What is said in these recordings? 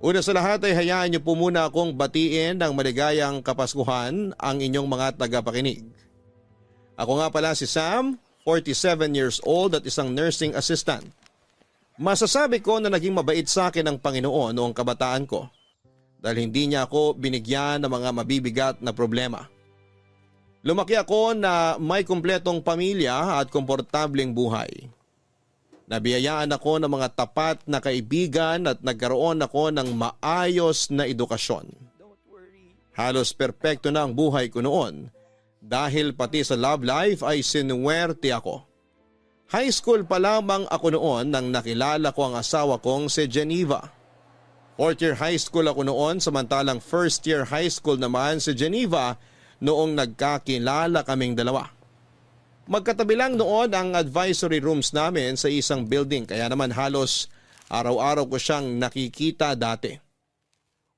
Una sa lahat ay hayaan niyo po muna akong batiin ng maligayang Kapaskuhan ang inyong mga tagapakinig. Ako nga pala si Sam, 47 years old at isang nursing assistant. Masasabi ko na naging mabait sa akin ng Panginoon noong kabataan ko dahil hindi niya ako binigyan ng mga mabibigat na problema. Lumaki ako na may kumpletong pamilya at komportableng buhay. Nabiyayaan ako ng mga tapat na kaibigan at nagkaroon ako ng maayos na edukasyon. Halos perpekto na ang buhay ko noon dahil pati sa love life ay sinuwerte ako. High school pa lamang ako noon nang nakilala ko ang asawa kong si Geneva. Fourth year high school ako noon samantalang first year high school naman si Geneva noong nagkakilala kaming dalawa. Magkatabi lang noon ang advisory rooms namin sa isang building kaya naman halos araw-araw ko siyang nakikita dati.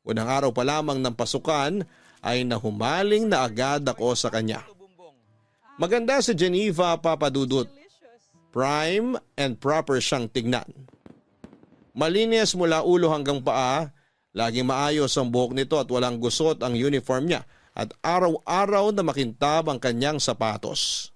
Unang araw pa lamang ng pasukan ay nahumaling na agad ako sa kanya. Maganda si Geneva, Papa Dudut. Prime and proper siyang tignan. Malinis mula ulo hanggang paa, laging maayos ang buhok nito at walang gusot ang uniform niya at araw-araw na makintab ang kanyang sapatos.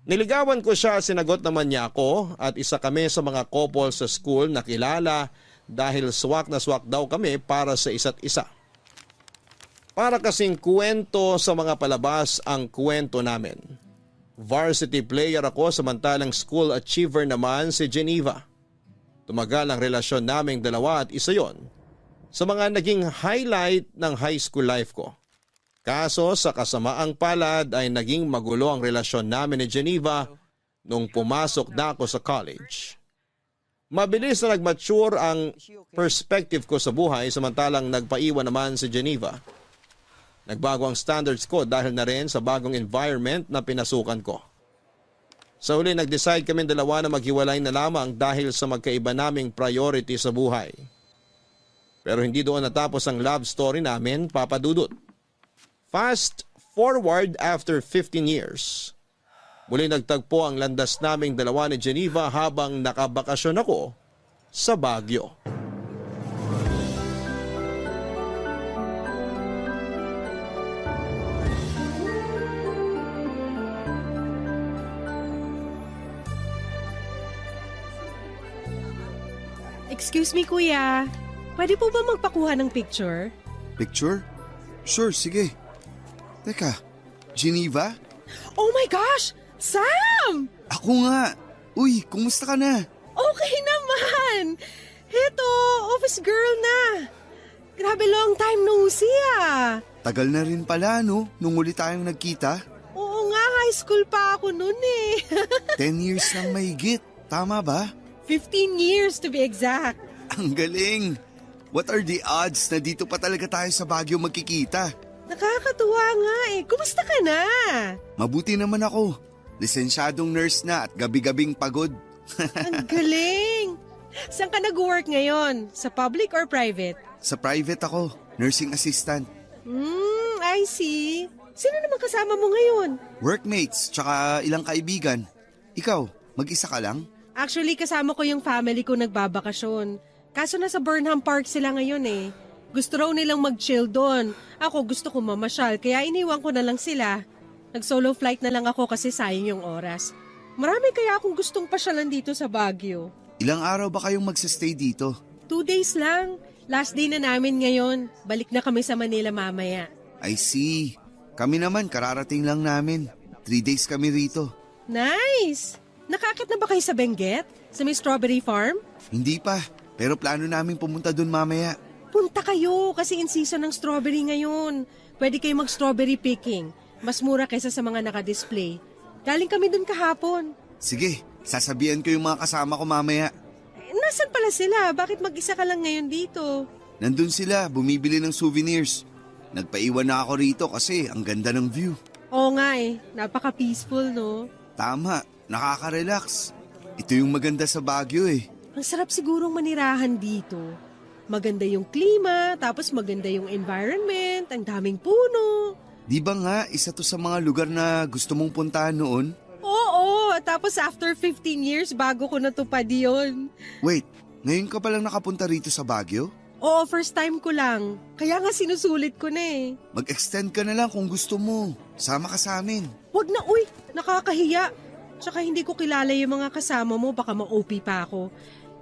Niligawan ko siya, sinagot naman niya ako at isa kami sa mga couple sa school na kilala dahil swak na swak daw kami para sa isa't isa. Para kasing kwento sa mga palabas ang kwento namin. Varsity player ako samantalang school achiever naman si Geneva. Tumagal ang relasyon naming dalawa at isa yon sa mga naging highlight ng high school life ko. Kaso sa kasamaang palad ay naging magulo ang relasyon namin ni Geneva nung pumasok na ako sa college. Mabilis na nag-mature ang perspective ko sa buhay samantalang nagpaiwan naman si Geneva. Nagbago ang standards ko dahil na rin sa bagong environment na pinasukan ko. Sa huli nag-decide kami dalawa na maghiwalay na lamang dahil sa magkaiba naming priority sa buhay. Pero hindi doon natapos ang love story namin, Papa Dudut. Fast forward after 15 years. Muli nagtagpo ang landas naming dalawa ni Geneva habang nakabakasyon ako sa Baguio. Excuse me, kuya. Pwede po ba magpakuha ng picture? Picture? Sure, sige. Teka, Geneva? Oh my gosh! Sam! Ako nga. Uy, kumusta ka na? Okay naman! Heto, office girl na. Grabe, long time no see ah. Tagal na rin pala, no? Nung uli tayong nagkita. Oo nga, high school pa ako nun eh. 10 years nang mahigit. Tama ba? 15 years to be exact. Ang galing! What are the odds na dito pa talaga tayo sa Baguio magkikita? Nakakatuwa nga eh. Kumusta ka na? Mabuti naman ako. Lisensyadong nurse na at gabi-gabing pagod. Ang galing! Saan ka nag-work ngayon? Sa public or private? Sa private ako, nursing assistant. I see. Sino naman kasama mo ngayon? Workmates, tsaka ilang kaibigan. Ikaw, mag-isa ka lang? Actually, kasama ko yung family ko nagbabakasyon. Kaso nasa Burnham Park sila ngayon eh. Gusto raw nilang mag-chill doon. Ako gusto ko mamasyal, kaya iniwan ko na lang sila. Nag-solo flight na lang ako kasi sayang yung oras. Marami kaya akong gustong pasyalan dito sa Baguio. Ilang araw ba kayong magsistay dito? 2 days lang. Last day na namin ngayon. Balik na kami sa Manila mamaya. I see. Kami naman, kararating lang namin. 3 days kami rito. Nice! Nakakit na ba kayo sa Benguet? Sa may strawberry farm? Hindi pa, pero plano namin pumunta dun mamaya. Punta kayo kasi in season ng strawberry ngayon. Pwede kayo mag-strawberry picking. Mas mura kaysa sa mga naka-display. Galing kami dun kahapon. Sige, sasabihan ko yung mga kasama ko mamaya. Nasaan pala sila? Bakit mag-isa ka lang ngayon dito? Nandun sila, bumibili ng souvenirs. Nagpaiwan na ako rito kasi ang ganda ng view. Oo nga eh, napaka-peaceful no? Tama, nakaka-relax. Ito yung maganda sa Baguio eh. Ang sarap sigurong manirahan dito. Maganda yung klima, tapos maganda yung environment, ang daming puno. Di ba nga isa to sa mga lugar na gusto mong puntahan noon? Oo, tapos after 15 years bago ko natupad yun. Wait, ngayon ka palang nakapunta rito sa Baguio? Oo, first time ko lang. Kaya nga sinusulit ko na eh. Mag-extend ka na lang kung gusto mo. Sama ka sa amin. Wag na, uy! Nakakahiya. Tsaka hindi ko kilala yung mga kasama mo, baka ma-OP pa ako.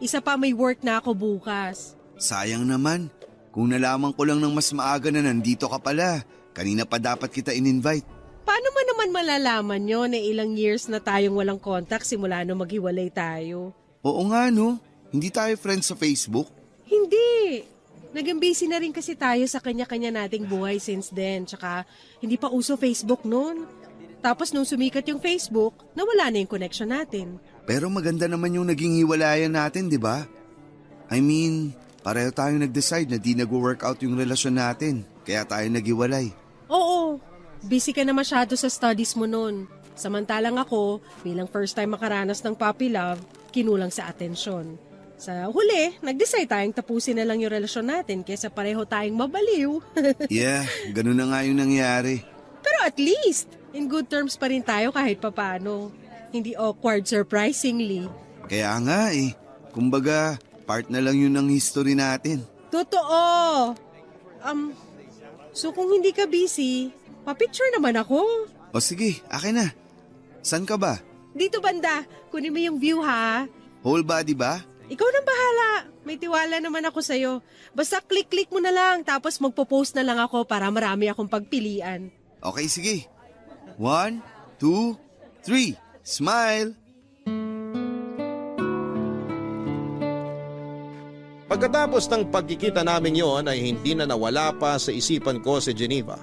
Isa pa, may work na ako bukas. Sayang naman. Kung nalaman ko lang ng mas maaga na nandito ka pala, kanina pa dapat kita in-invite. Paano man naman malalaman yun na ilang years na tayong walang contact simula nung maghiwalay tayo? Oo nga no, hindi tayo friends sa Facebook. Hindi. Naging busy na rin kasi tayo sa kanya-kanya nating buhay since then. Tsaka hindi pa uso Facebook noon. Tapos nung sumikat yung Facebook, nawala na yung connection natin. Pero maganda naman yung naging hiwalayan natin, di ba? I mean, pareho tayong nag-decide na di nag-workout yung relasyon natin. Kaya tayo naghiwalay. Oo, busy ka na masyado sa studies mo noon. Samantalang ako, bilang first time makaranas ng puppy love, kinulang sa atensyon. Sa huli, nag-decide tayong tapusin na lang yung relasyon natin kaysa pareho tayong mabaliw. Yeah, ganun na nga yung nangyari. Pero at least, in good terms pa rin tayo kahit papano. Hindi awkward surprisingly. Kaya nga eh, kumbaga, part na lang yun ng history natin. Totoo! So kung hindi ka busy, pa-picture naman ako. O sige, akin na. San ka ba? Dito banda, kunin mo yung view ha. Whole body ba? Ikaw nang bahala. May tiwala naman ako sa'yo. Basta click-click mo na lang tapos magpo-post na lang ako para marami akong pagpilian. Okay, sige. 1, 2, 3. Smile! Pagkatapos ng pagkikita namin yon ay hindi na nawala pa sa isipan ko si Geneva.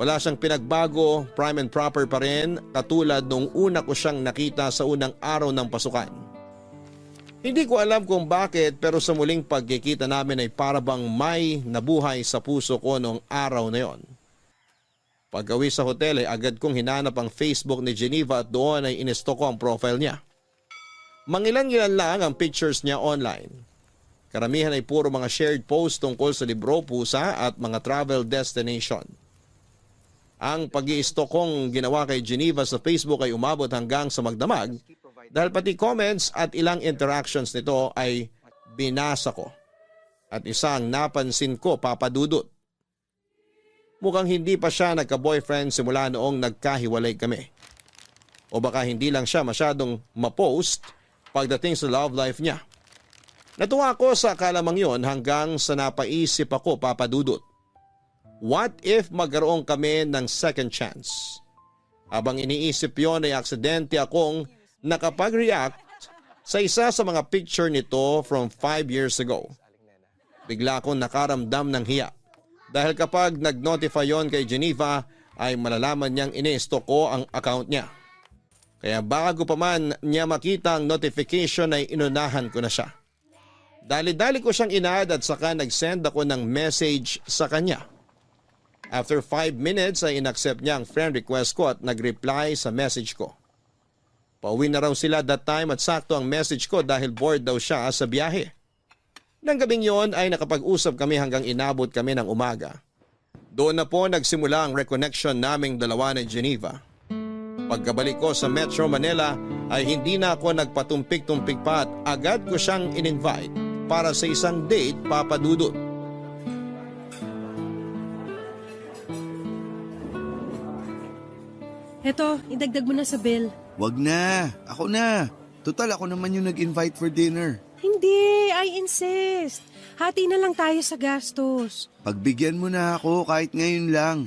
Wala siyang pinagbago, prime and proper pa rin katulad nung una ko siyang nakita sa unang araw ng pasukan. Hindi ko alam kung bakit pero sa muling pagkikita namin ay parabang may nabuhay sa puso ko noong araw na yon. Pag-uwi sa hotel ay agad kong hinanap ang Facebook ni Geneva at doon ay inisto ko ang profile niya. Mangilan-ilan lang ang pictures niya online. Karamihan ay puro mga shared posts tungkol sa libro, pusa at mga travel destination. Ang pag-i-stalk kong ginawa kay Geneva sa Facebook ay umabot hanggang sa magdamag dahil pati comments at ilang interactions nito ay binasa ko. At isang napansin ko, Papa Dudut. Mukhang hindi pa siya nagka-boyfriend simula noong nagkahiwalay kami. O baka hindi lang siya masyadong ma-post pagdating sa love life niya. Natuwa ako sa kalamang yon hanggang sa napaisip ako, Papa Dudut. What if magkaroon kami ng second chance? Habang iniisip yon ay aksidente akong nakapag-react sa isa sa mga picture nito from 5 years ago. Bigla akong nakaramdam ng hiya. Dahil kapag nag-notify yon kay Geneva ay malalaman niyang ini-stalk ko ang account niya. Kaya bago pa man niya makita ang notification ay inunahan ko na siya. Dali-dali ko siyang inad at saka nag-send ako ng message sa kanya. After 5 minutes ay inaccept niya ang friend request ko at nag-reply sa message ko. Pauwi na raw sila that time at sakto ang message ko dahil bored daw siya sa biyahe. Nang gabing yon ay nakapag-usap kami hanggang inabot kami ng umaga. Doon na po nagsimula ang reconnection naming dalawa ni Geneva. Pagkabalik ko sa Metro Manila ay hindi na ako nagpatumpik-tumpik pa at agad ko siyang in-invite para sa isang date, Papa Dudut. Eto, idagdag mo na sa bill. Wag na, ako na. Total ako naman yung nag-invite for dinner. Hindi, I insist. Hati na lang tayo sa gastos. Pagbigyan mo na ako kahit ngayon lang.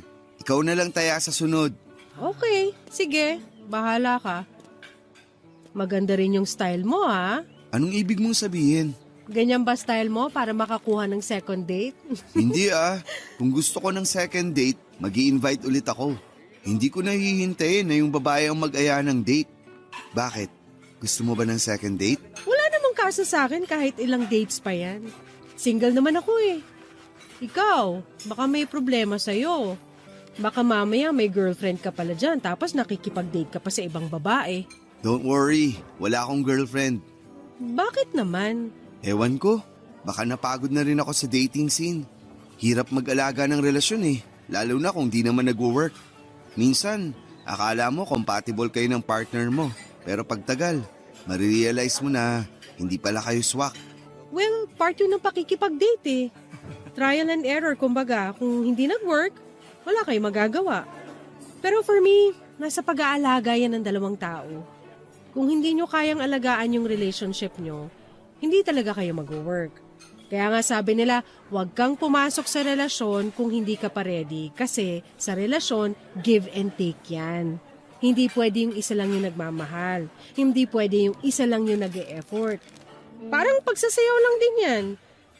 Ikaw na lang taya sa sunod. Okay, sige. Bahala ka. Maganda rin yung style mo, ha? Anong ibig mong sabihin? Ganyan ba style mo para makakuha ng second date? Hindi ah. Kung gusto ko ng second date, mag-i-invite ulit ako. Hindi ko nahihintayin na yung babae ang mag-aya ng date. Bakit? Gusto mo ba ng second date? Wala namang kaso sa akin kahit ilang dates pa yan. Single naman ako eh. Ikaw, baka may problema sa'yo. Baka mamaya may girlfriend ka pala dyan tapos nakikipag-date ka pa sa ibang babae. Don't worry, wala akong girlfriend. Bakit naman? Ewan ko, baka napagod na rin ako sa dating scene. Hirap mag-alaga ng relasyon eh, lalo na kung di naman nag-work. Minsan, akala mo compatible kayo ng partner mo, pero pagtagal, marirealize mo na hindi pala kayo swak. Well, part yun ng pakikipag-date eh. Trial and error, kumbaga. Kung hindi nag-work, wala kayong magagawa. Pero for me, nasa pag-aalaga yan ng dalawang tao. Kung hindi nyo kayang alagaan yung relationship nyo, hindi talaga kayo mag-work. Kaya nga sabi nila, huwag kang pumasok sa relasyon kung hindi ka pa ready. Kasi sa relasyon, give and take yan. Hindi pwede yung isa lang yung nagmamahal. Hindi pwede yung isa lang yung nag-e-effort. Parang pagsasayaw lang din yan.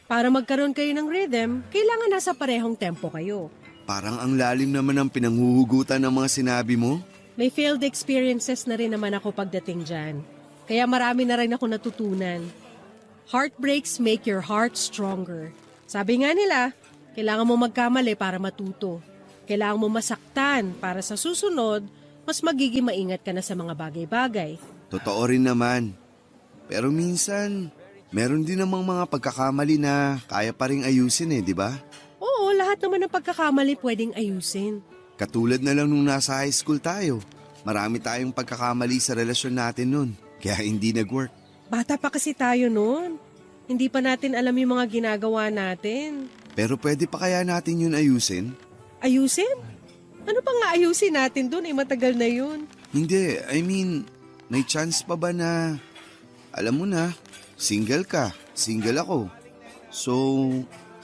Para magkaroon kayo ng rhythm, kailangan nasa parehong tempo kayo. Parang ang lalim naman ng pinanghuhugutan ng mga sinabi mo. May failed experiences na rin naman ako pagdating dyan. Kaya marami na rin ako natutunan. Heartbreaks make your heart stronger. Sabi nga nila, kailangan mo magkamali para matuto. Kailangan mo masaktan para sa susunod, mas magiging maingat ka na sa mga bagay-bagay. Totoo rin naman. Pero minsan, meron din namang mga pagkakamali na kaya pa ring ayusin di ba? Oo, lahat naman ng pagkakamali pwedeng ayusin. Katulad na lang nung nasa high school tayo. Marami tayong pagkakamali sa relasyon natin nun, kaya hindi nag-work. Bata pa kasi tayo noon. Hindi pa natin alam yung mga ginagawa natin. Pero pwede pa kaya natin yun ayusin? Ayusin? Ano pa nga ayusin natin dun? Matagal na yun. Hindi, I mean, may chance pa ba na, alam mo na, single ka, single ako. So,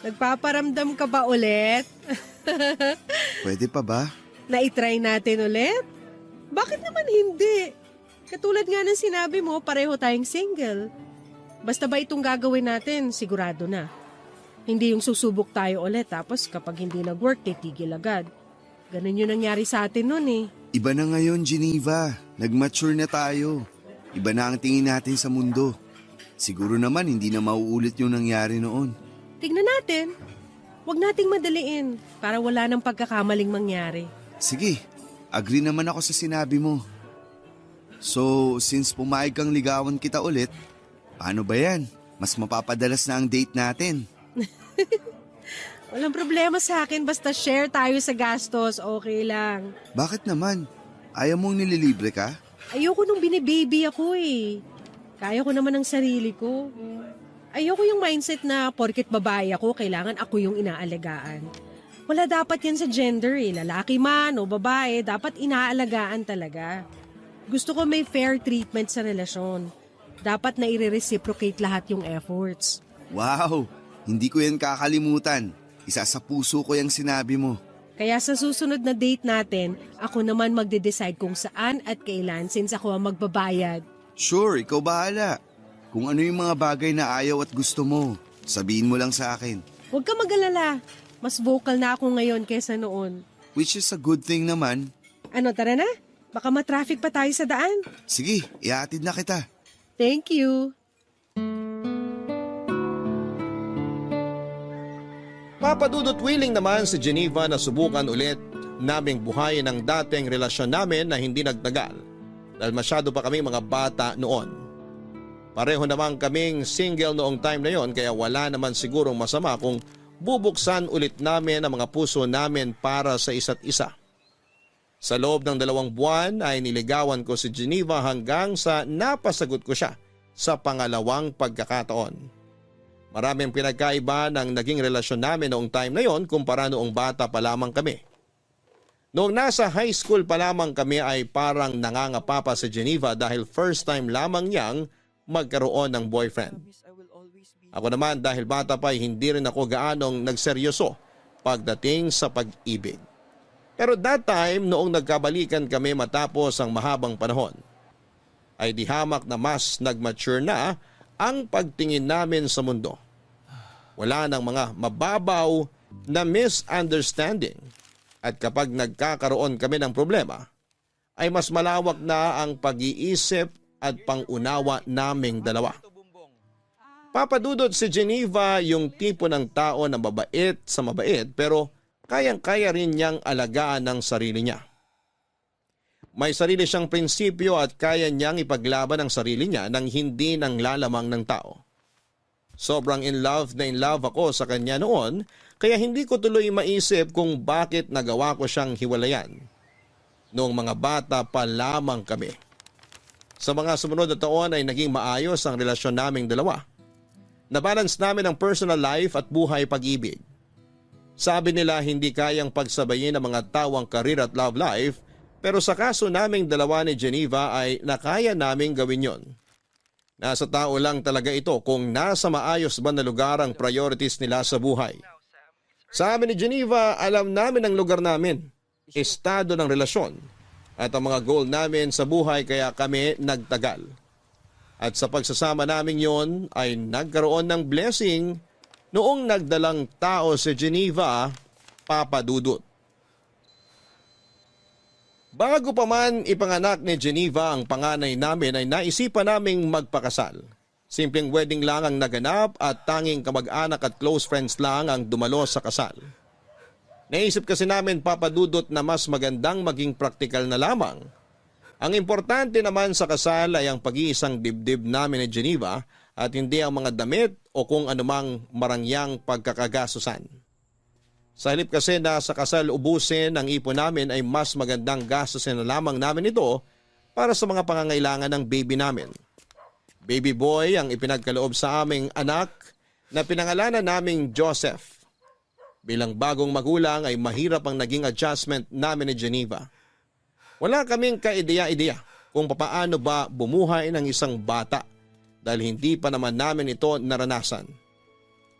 Nagpaparamdam ka ba ulit? pwede pa ba? Na-try natin ulit? Bakit naman hindi? Katulad nga ng sinabi mo, pareho tayong single. Basta ba itong gagawin natin, sigurado na. Hindi yung susubok tayo ulit tapos kapag hindi nag-work, titigil agad. Ganun yung nangyari sa atin noon eh. Iba na ngayon, Geneva. Nag-mature na tayo. Iba na ang tingin natin sa mundo. Siguro naman hindi na mauulit yung nangyari noon. Tignan natin. Huwag nating madaliin para wala nang pagkakamaling mangyari. Sige, agree naman ako sa sinabi mo. So, since pumayag kang ligawan kita ulit, paano ba yan? Mas mapapadalas na ang date natin. Walang problema sa akin, basta share tayo sa gastos, okay lang. Bakit naman? Ayaw mong nililibre ka? Ayoko nung binibaby ako eh. Kaya ko naman ang sarili ko. Ayoko yung mindset na porket babae ako, kailangan ako yung inaalagaan. Wala dapat yan sa gender eh. Lalaki man o babae, dapat inaalagaan talaga. Gusto ko may fair treatment sa relasyon. Dapat na i-reciprocate lahat yung efforts. Wow! Hindi ko yan kakalimutan. Isa sa puso ko yung sinabi mo. Kaya sa susunod na date natin, ako naman magde-decide kung saan at kailan since ako ang magbabayad. Sure, ikaw bahala. Kung ano yung mga bagay na ayaw at gusto mo, sabihin mo lang sa akin. Huwag ka mag-alala. Mas vocal na ako ngayon kaysa noon. Which is a good thing naman. Ano, tara na? Baka matraffic pa tayo sa daan. Sige, ihatid na kita. Thank you. Papadudot willing naman si Geneva na subukan ulit naming buhayin ang dating relasyon namin na hindi nagtagal dahil masyado pa kaming mga bata noon. Pareho naman kaming single noong time na yon kaya wala naman sigurong masama kung bubuksan ulit namin ang mga puso namin para sa isa't isa. Sa loob ng 2 buwan ay niligawan ko si Geneva hanggang sa napasagot ko siya sa pangalawang pagkakataon. Maraming pinagkaiba ng naging relasyon namin noong time na yon kumpara noong bata pa lamang kami. Noong nasa high school pa lamang kami ay parang nangangapa pa si Geneva dahil first time lamang niyang magkaroon ng boyfriend. Ako naman dahil bata pa ay hindi rin ako gaanong nagseryoso pagdating sa pag-ibig. Pero that time noong nagkabalikan kami matapos ang mahabang panahon, ay di hamak na mas nag-mature na ang pagtingin namin sa mundo. Wala nang mga mababaw na misunderstanding at kapag nagkakaroon kami ng problema, ay mas malawak na ang pag-iisip at pangunawa naming dalawa. Papadudot si Geneva yung tipo ng tao na mabait sa mabait pero kayang-kaya rin niyang alagaan ng sarili niya. May sarili siyang prinsipyo at kaya niyang ipaglaban ang sarili niya nang hindi nang lalamang ng tao. Sobrang in love ako sa kanya noon kaya hindi ko tuloy maisip kung bakit nagawa ko siyang hiwalayan. Noong mga bata pa lamang kami. Sa mga sumunod na taon ay naging maayos ang relasyon naming dalawa. Nabalance namin ang personal life at buhay pag-ibig. Sabi nila hindi kayang pagsabayin ang mga tao ang career at love life, pero sa kaso naming dalawa ni Geneva ay nakaya naming gawin yon. Nasa tao lang talaga ito kung nasa maayos ba na lugar ang priorities nila sa buhay. Sabi ni Geneva, alam namin ang lugar namin, estado ng relasyon at ang mga goal namin sa buhay kaya kami nagtagal. At sa pagsasama namin yon ay nagkaroon ng blessing noong nagdalang tao si Geneva, Papa Dudut. Bago pa man ipanganak ni Geneva ang panganay namin ay naisipan naming magpakasal. Simpleng wedding lang ang naganap at tanging kamag-anak at close friends lang ang dumalo sa kasal. Naisip kasi namin, Papa Dudut, na mas magandang maging praktikal na lamang. Ang importante naman sa kasal ay ang pag-iisang dibdib namin ni Geneva at hindi ang mga damit o kung anumang marangyang pagkakagasusan. Sa halip kasi na sa kasal ubusin ang ipon namin ay mas magandang gastusin na lamang namin ito para sa mga pangangailangan ng baby namin. Baby boy ang ipinagkaloob sa aming anak na pinangalanan naming Joseph. Bilang bagong magulang ay mahirap ang naging adjustment namin ni Geneva. Wala kaming kaideya-ideya kung papaano ba bumuhay ng isang bata dahil hindi pa naman namin ito naranasan.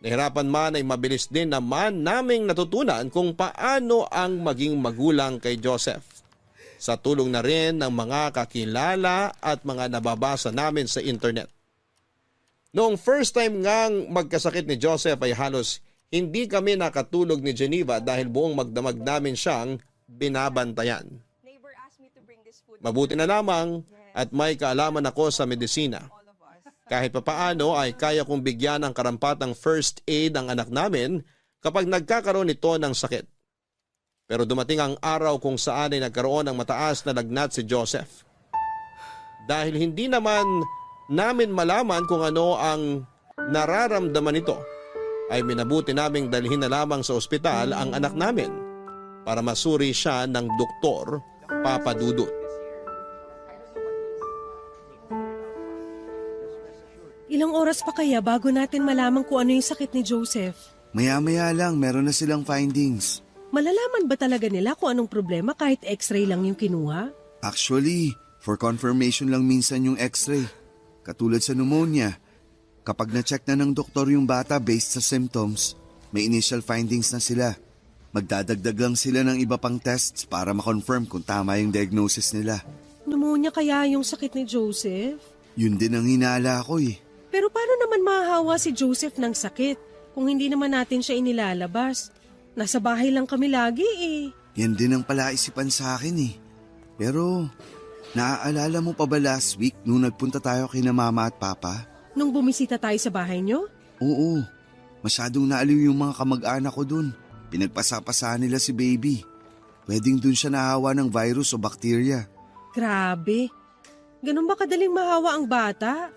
Nahirapan man ay mabilis din naman naming natutunan kung paano ang maging magulang kay Joseph. Sa tulong na rin ng mga kakilala at mga nababasa namin sa internet. Noong first time ngang magkasakit ni Joseph ay halos hindi kami nakatulog ni Geneva dahil buong magdamag namin siyang binabantayan. Mabuti na lamang at may kaalaman ako sa medisina. Kahit papaano ay kaya kong bigyan ng karampatang first aid ang anak namin kapag nagkakaroon ito ng sakit. Pero dumating ang araw kung saan ay nagkaroon ng mataas na lagnat si Joseph. Dahil hindi naman namin malaman kung ano ang nararamdaman nito, ay minabuti naming dalhin na lamang sa ospital ang anak namin para masuri siya ng doktor, Papa Dudut. Ilang oras pa kaya bago natin malaman kung ano yung sakit ni Joseph? Maya-maya lang, meron na silang findings. Malalaman ba talaga nila kung anong problema kahit x-ray lang yung kinuha? Actually, for confirmation lang minsan yung x-ray. Katulad sa pneumonia, kapag na-check na ng doktor yung bata based sa symptoms, may initial findings na sila. Magdadagdag lang sila ng iba pang tests para makonfirm kung tama yung diagnosis nila. Pneumonia kaya yung sakit ni Joseph? Yun din ang hinala ko eh. Pero paano naman mahahawa si Joseph ng sakit kung hindi naman natin siya inilalabas? Nasa bahay lang kami lagi eh. Yan din ang palaisipan sa akin eh. Pero, naaalala mo pa ba last week nung nagpunta tayo kina mama at papa? Nung bumisita tayo sa bahay niyo? Oo, masyadong naaliw yung mga kamag-anak ko dun. Pinagpasapasaan nila si baby. Pwedeng dun siya nahawa ng virus o bakterya. Grabe. Ganun ba kadaling mahawa ang bata?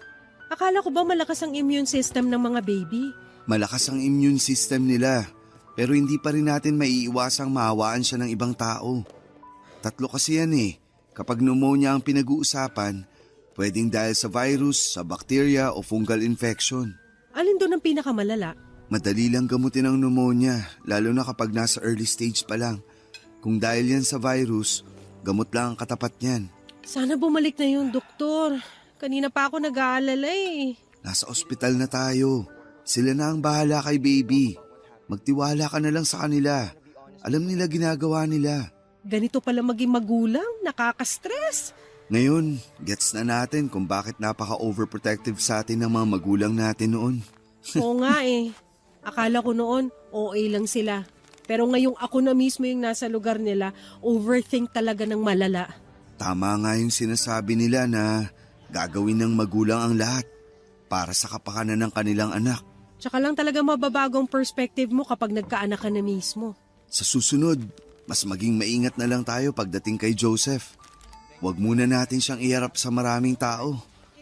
Akala ko ba malakas ang immune system ng mga baby? Malakas ang immune system nila, pero hindi pa rin natin maiiwasang mahawaan siya ng ibang tao. 3 kasi yan eh. Kapag pneumonia ang pinag-uusapan, pwedeng dahil sa virus, sa bacteria o fungal infection. Alin doon ang pinakamalala? Madali lang gamutin ang pneumonia, lalo na kapag nasa early stage pa lang. Kung dahil yan sa virus, gamot lang ang katapat niyan. Sana bumalik na yung doktor. Kanina pa ako nag-aalala eh. Nasa ospital na tayo. Sila na ang bahala kay baby. Magtiwala ka na lang sa kanila. Alam nila ginagawa nila. Ganito pala maging magulang, nakaka-stress. Ngayon, gets na natin kung bakit napaka-overprotective sa atin ng mga magulang natin noon. Oo nga eh. Akala ko noon, OA lang sila. Pero ngayong ako na mismo yung nasa lugar nila, overthink talaga ng malala. Tama nga yung sinasabi nila na gagawin ng magulang ang lahat para sa kapakanan ng kanilang anak. Tsaka lang talaga mababagong perspective mo kapag nagkaanak ka na mismo. Sa susunod, mas maging maingat na lang tayo pagdating kay Joseph. Huwag muna natin siyang iharap sa maraming tao.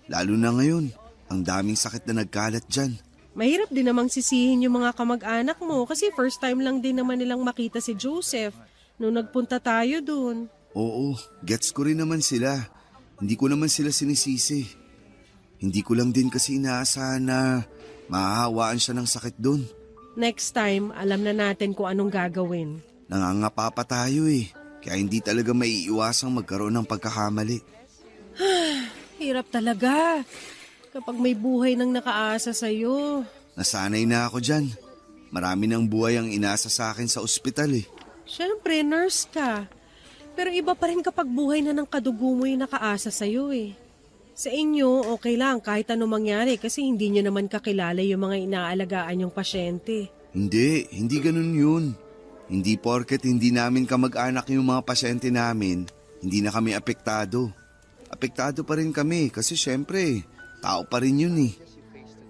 Lalo na ngayon, ang daming sakit na nagkalat dyan. Mahirap din namang sisihin yung mga kamag-anak mo kasi first time lang din naman nilang makita si Joseph nung nagpunta tayo dun. Oo, gets ko rin naman sila. Hindi ko naman sila sinisisi. Hindi ko lang din kasi inaasahan na Mahahawaan siya ng sakit dun. Next time, alam na natin kung anong gagawin. Nangangapa pa tayo eh. Kaya hindi talaga maiiwasang magkaroon ng pagkakamali. Hirap talaga kapag may buhay nang nakaasa sa'yo. Nasanay na ako dyan. Marami ng buhay ang inasa sa akin sa ospital eh. Siyempre, nurse ka. Pero iba pa rin kapag buhay na ng kadugo mo yung nakaasa sa'yo eh. Sa inyo, okay lang kahit ano mangyari kasi hindi nyo naman kakilala yung mga inaalagaan yung pasyente. Hindi ganun yun. Hindi porket hindi namin kamag-anak yung mga pasyente namin, hindi na kami apektado. Apektado pa rin kami kasi syempre, tao pa rin yun eh.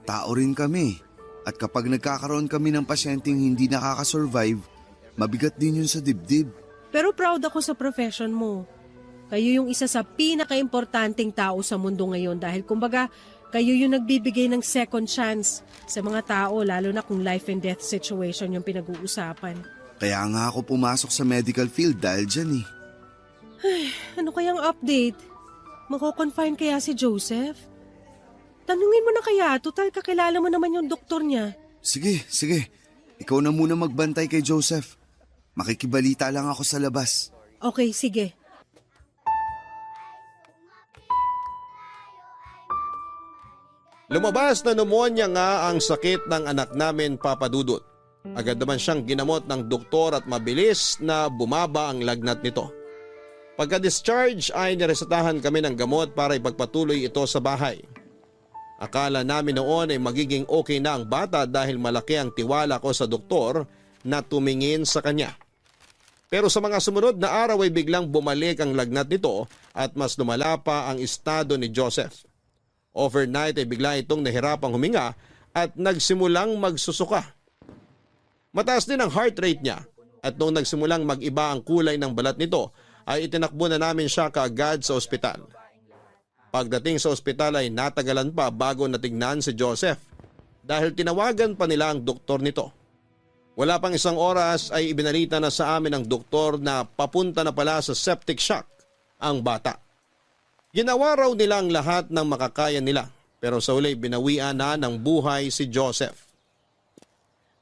Tao rin kami. At kapag nagkakaroon kami ng pasyenteng hindi nakakasurvive, mabigat din yun sa dibdib. Pero proud ako sa profession mo. Kayo yung isa sa pinaka-importanting tao sa mundo ngayon dahil kumbaga kayo yung nagbibigay ng second chance sa mga tao lalo na kung life and death situation yung pinag-uusapan. Kaya nga ako pumasok sa medical field dahil dyan eh. Ano kayang update? Mako-confine kaya si Joseph? Tanungin mo na kaya, total kakilala mo naman yung doktor niya. Sige. Ikaw na muna magbantay kay Joseph. Makikibalita lang ako sa labas. Okay, sige. Lumabas na pneumonia nga ang sakit ng anak namin, Papa Dudut. Agad naman siyang ginamot ng doktor at mabilis na bumaba ang lagnat nito. Pagka-discharge ay niresetahan kami ng gamot para ipagpatuloy ito sa bahay. Akala namin noon ay magiging okay na ang bata dahil malaki ang tiwala ko sa doktor na tumingin sa kanya. Pero sa mga sumunod na araw ay biglang bumalik ang lagnat nito at mas lumala pa ang estado ni Joseph. Overnight ay bigla itong nahirapang huminga at nagsimulang magsusuka. Mataas din ang heart rate niya at nung nagsimulang mag-iba ang kulay ng balat nito ay itinakbo na namin siya kaagad sa ospital. Pagdating sa ospital ay natagalan pa bago natignan si Joseph dahil tinawagan pa nila ang doktor nito. Wala pang isang oras ay ibinalita na sa amin ng doktor na papunta na pala sa septic shock ang bata. Ginawa raw nila ang lahat ng makakaya nila pero sa uli binawian na ng buhay si Joseph.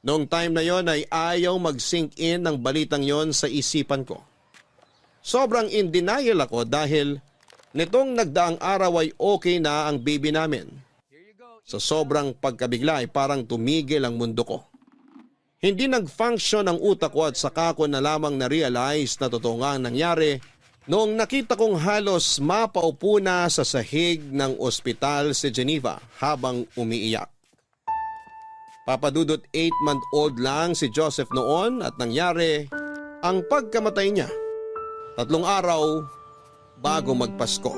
Noong time na yon ay ayaw mag-sink in ng balitang yon sa isipan ko. Sobrang in denial ako dahil nitong nagdaang araw ay okay na ang baby namin. Sa sobrang pagkabigla ay parang tumigil ang mundo ko. Hindi nag-function ang utak ko at saka ko na lamang na-realize na totoo nga ang nangyari noong nakita kong halos mapaupo na sa sahig ng ospital si Geneva habang umiiyak. Papadudot 8-month-old lang si Joseph noon at nangyari ang pagkamatay niya 3 araw bago magpasko.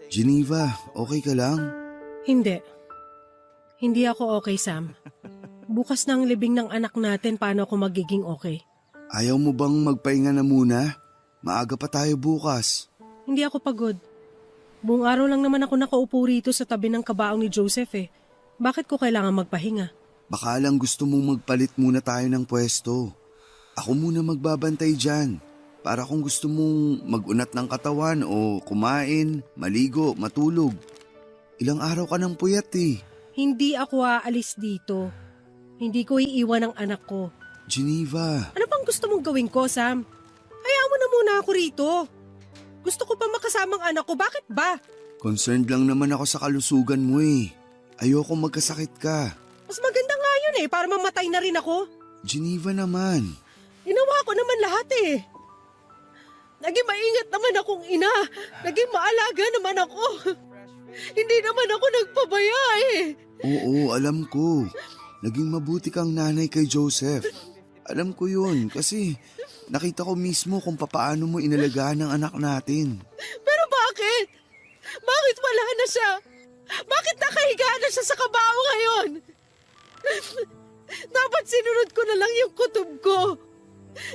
Geneva, okay ka lang? Hindi. Hindi ako okay, Sam. Bukas na ang libing ng anak natin, paano ako magiging okay? Ayaw mo bang magpahinga na muna? Maaga pa tayo bukas. Hindi ako pagod. Buong araw lang naman ako nakaupo rito sa tabi ng kabaong ni Joseph eh. Bakit ko kailangan magpahinga? Baka lang gusto mong magpalit muna tayo ng pwesto. Ako muna magbabantay dyan. Para kung gusto mong mag-unat ng katawan o kumain, maligo, matulog. Ilang araw ka ng puyat eh. Hindi ako aalis dito. Hindi ko iiwan ang anak ko. Geneva. Ano bang gusto mong gawin ko, Sam? Hayaan mo na muna ako rito. Gusto ko pa makasamang anak ko, bakit ba? Concerned lang naman ako sa kalusugan mo eh. Ayoko magkasakit ka. Mas maganda nga yun eh, para mamatay na rin ako. Geneva naman. Ginawa ko naman lahat eh. Naging maingat naman akong ina. Naging maalaga naman ako. Hindi naman ako nagpabaya eh. Oo, alam ko. Naging mabuti kang nanay kay Joseph. Alam ko yun kasi nakita ko mismo kung papaano mo inalagaan ang anak natin. Pero bakit? Bakit wala na siya? Bakit nakahiga na siya sa kabao ngayon? Dapat sinunod ko na lang yung kutob ko.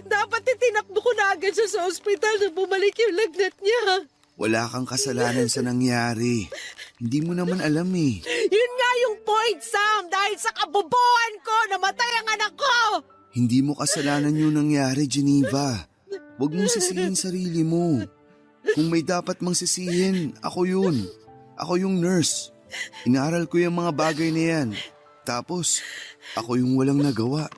Dapat itinakbo ko na agad siya sa ospital na bumalik yung lagnat niya. Wala kang kasalanan sa nangyari. Hindi mo naman alam eh. Yun nga yung point, Sam. Dahil sa kabobohan ko, namatay ang anak ko. Hindi mo kasalanan yung nangyari, Geneva. Huwag mong sisihin sarili mo. Kung may dapat mang sisihin, ako yun. Ako yung nurse. Inaaral ko yung mga bagay na yan. Tapos, ako yung walang nagawa.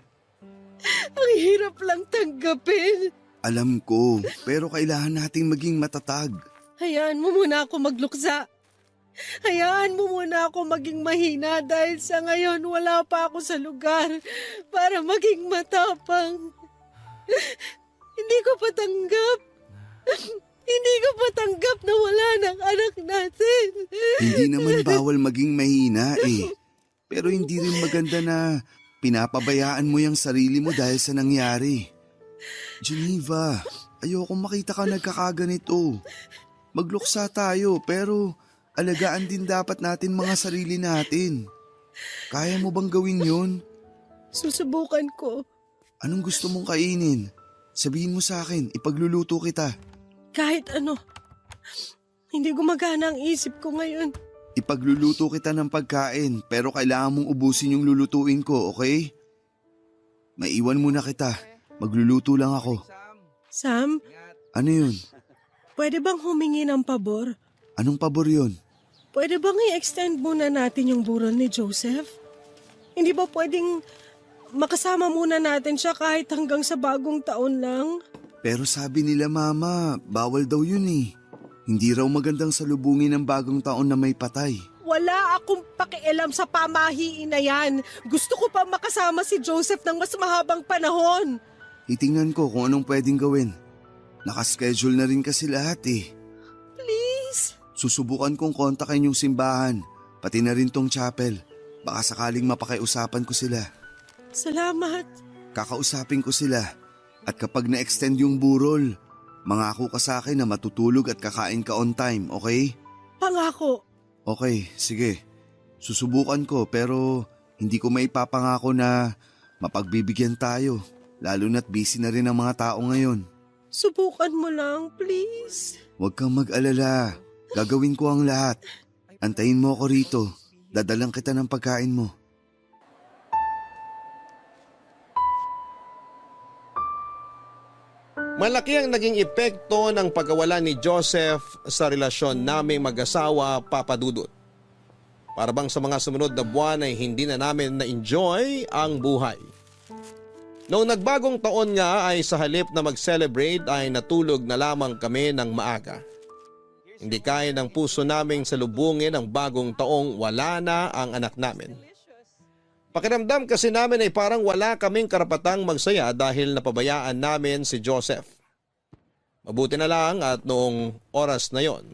Ang hirap lang tanggapin. Alam ko, pero kailangan nating maging matatag. Hayaan mo muna ako magluksa. Hayaan mo muna ako maging mahina dahil sa ngayon wala pa ako sa lugar para maging matapang. Hindi ko patanggap. Hindi ko patanggap na wala ng anak natin. Hindi naman bawal maging mahina eh. Pero hindi rin maganda na pinapabayaan mo yung sarili mo dahil sa nangyari. Geneva, ayoko makita ka nagkakaganito. Magluksa tayo pero alagaan din dapat natin mga sarili natin. Kaya mo bang gawin yun? Susubukan ko. Anong gusto mong kainin? Sabihin mo sa akin, ipagluluto kita. Kahit ano. Hindi gumagana ang isip ko ngayon. Ipagluluto kita ng pagkain pero kailangan mong ubusin yung lulutuin ko, okay? Maiwan muna kita. Magluluto lang ako. Sam, Ano yun? pwede bang humingi ng pabor? Anong pabor yun? Pwede bang i-extend muna natin yung burol ni Joseph? Hindi ba pwedeng makasama muna natin siya kahit hanggang sa bagong taon lang? Pero sabi nila mama, bawal daw yun eh. Hindi raw magandang salubungin ng bagong taon na may patay. Wala akong pakialam sa pamahiin na yan. Gusto ko pa makasama si Joseph ng mas mahabang panahon. Titingnan ko kung anong pwedeng gawin. Nakaschedule na rin kasi lahat eh. Please? Susubukan kong kontakin yung simbahan, pati na rin tong chapel. Baka sakaling mapakiusapan ko sila. Salamat. Kakausapin ko sila. At kapag na-extend yung burol, mangako ka sa akin na matutulog at kakain ka on time, okay? Pangako. Okay, sige. Susubukan ko pero hindi ko maipapangako na mapagbibigyan tayo. Lalo na't busy na rin ang mga tao ngayon. Subukan mo lang, please. Huwag kang mag-alala. Gagawin ko ang lahat. Antayin mo ako rito. Dadalang kita ng pagkain mo. Malaki ang naging epekto ng pagkawala ni Joseph sa relasyon naming mag-asawa, Papa Dudut. Para bang sa mga sumunod na buwan ay hindi na namin na-enjoy ang buhay. Noong nagbagong taon nga ay sa halip na mag-celebrate ay natulog na lamang kami ng maaga. Hindi kaya ng puso naming salubungin ang bagong taong wala na ang anak namin. Pakiramdam kasi namin ay parang wala kaming karapatang magsaya dahil napabayaan namin si Joseph. Mabuti na lang at noong oras na yon,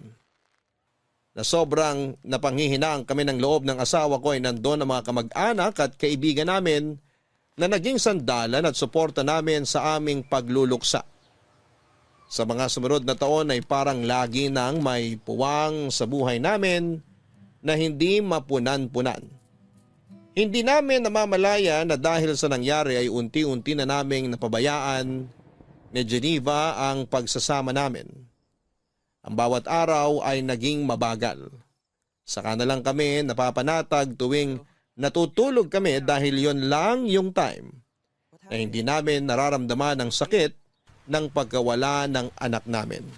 na sobrang napanghihinaan kami ng loob ng asawa ko ay nandoon ang mga kamag-anak at kaibigan namin na naging sandalan at suporta namin sa aming pagluluksa. Sa mga sumunod na taon ay parang lagi nang may puwang sa buhay namin na hindi mapunan-punan. Hindi namin namamalaya na dahil sa nangyari ay unti-unti na naming napabayaan ni Geneva ang pagsasama namin. Ang bawat araw ay naging mabagal. Saka na lang kami napapanatag tuwing natutulog kami dahil yon lang yung time na hindi namin nararamdaman ang sakit ng pagkawala ng anak namin.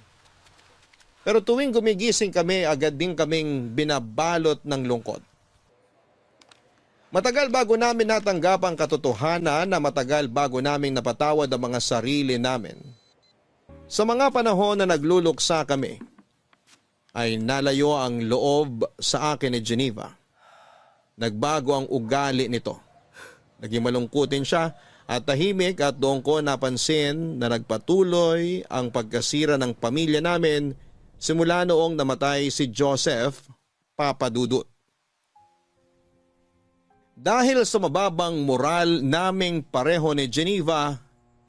Pero tuwing gumigising kami, agad din kaming binabalot ng lungkot. Matagal bago namin natanggap ang katotohanan na matagal bago naming napatawad ang mga sarili namin. Sa mga panahon na nagluluksa kami, ay nalayo ang loob sa akin ni Geneva. Nagbago ang ugali nito. Naging malungkutin siya at tahimik at doon ko napansin na nagpatuloy ang pagkasira ng pamilya namin simula noong namatay si Joseph, Papa Dudut. Dahil sa mababang moral naming pareho ni Geneva,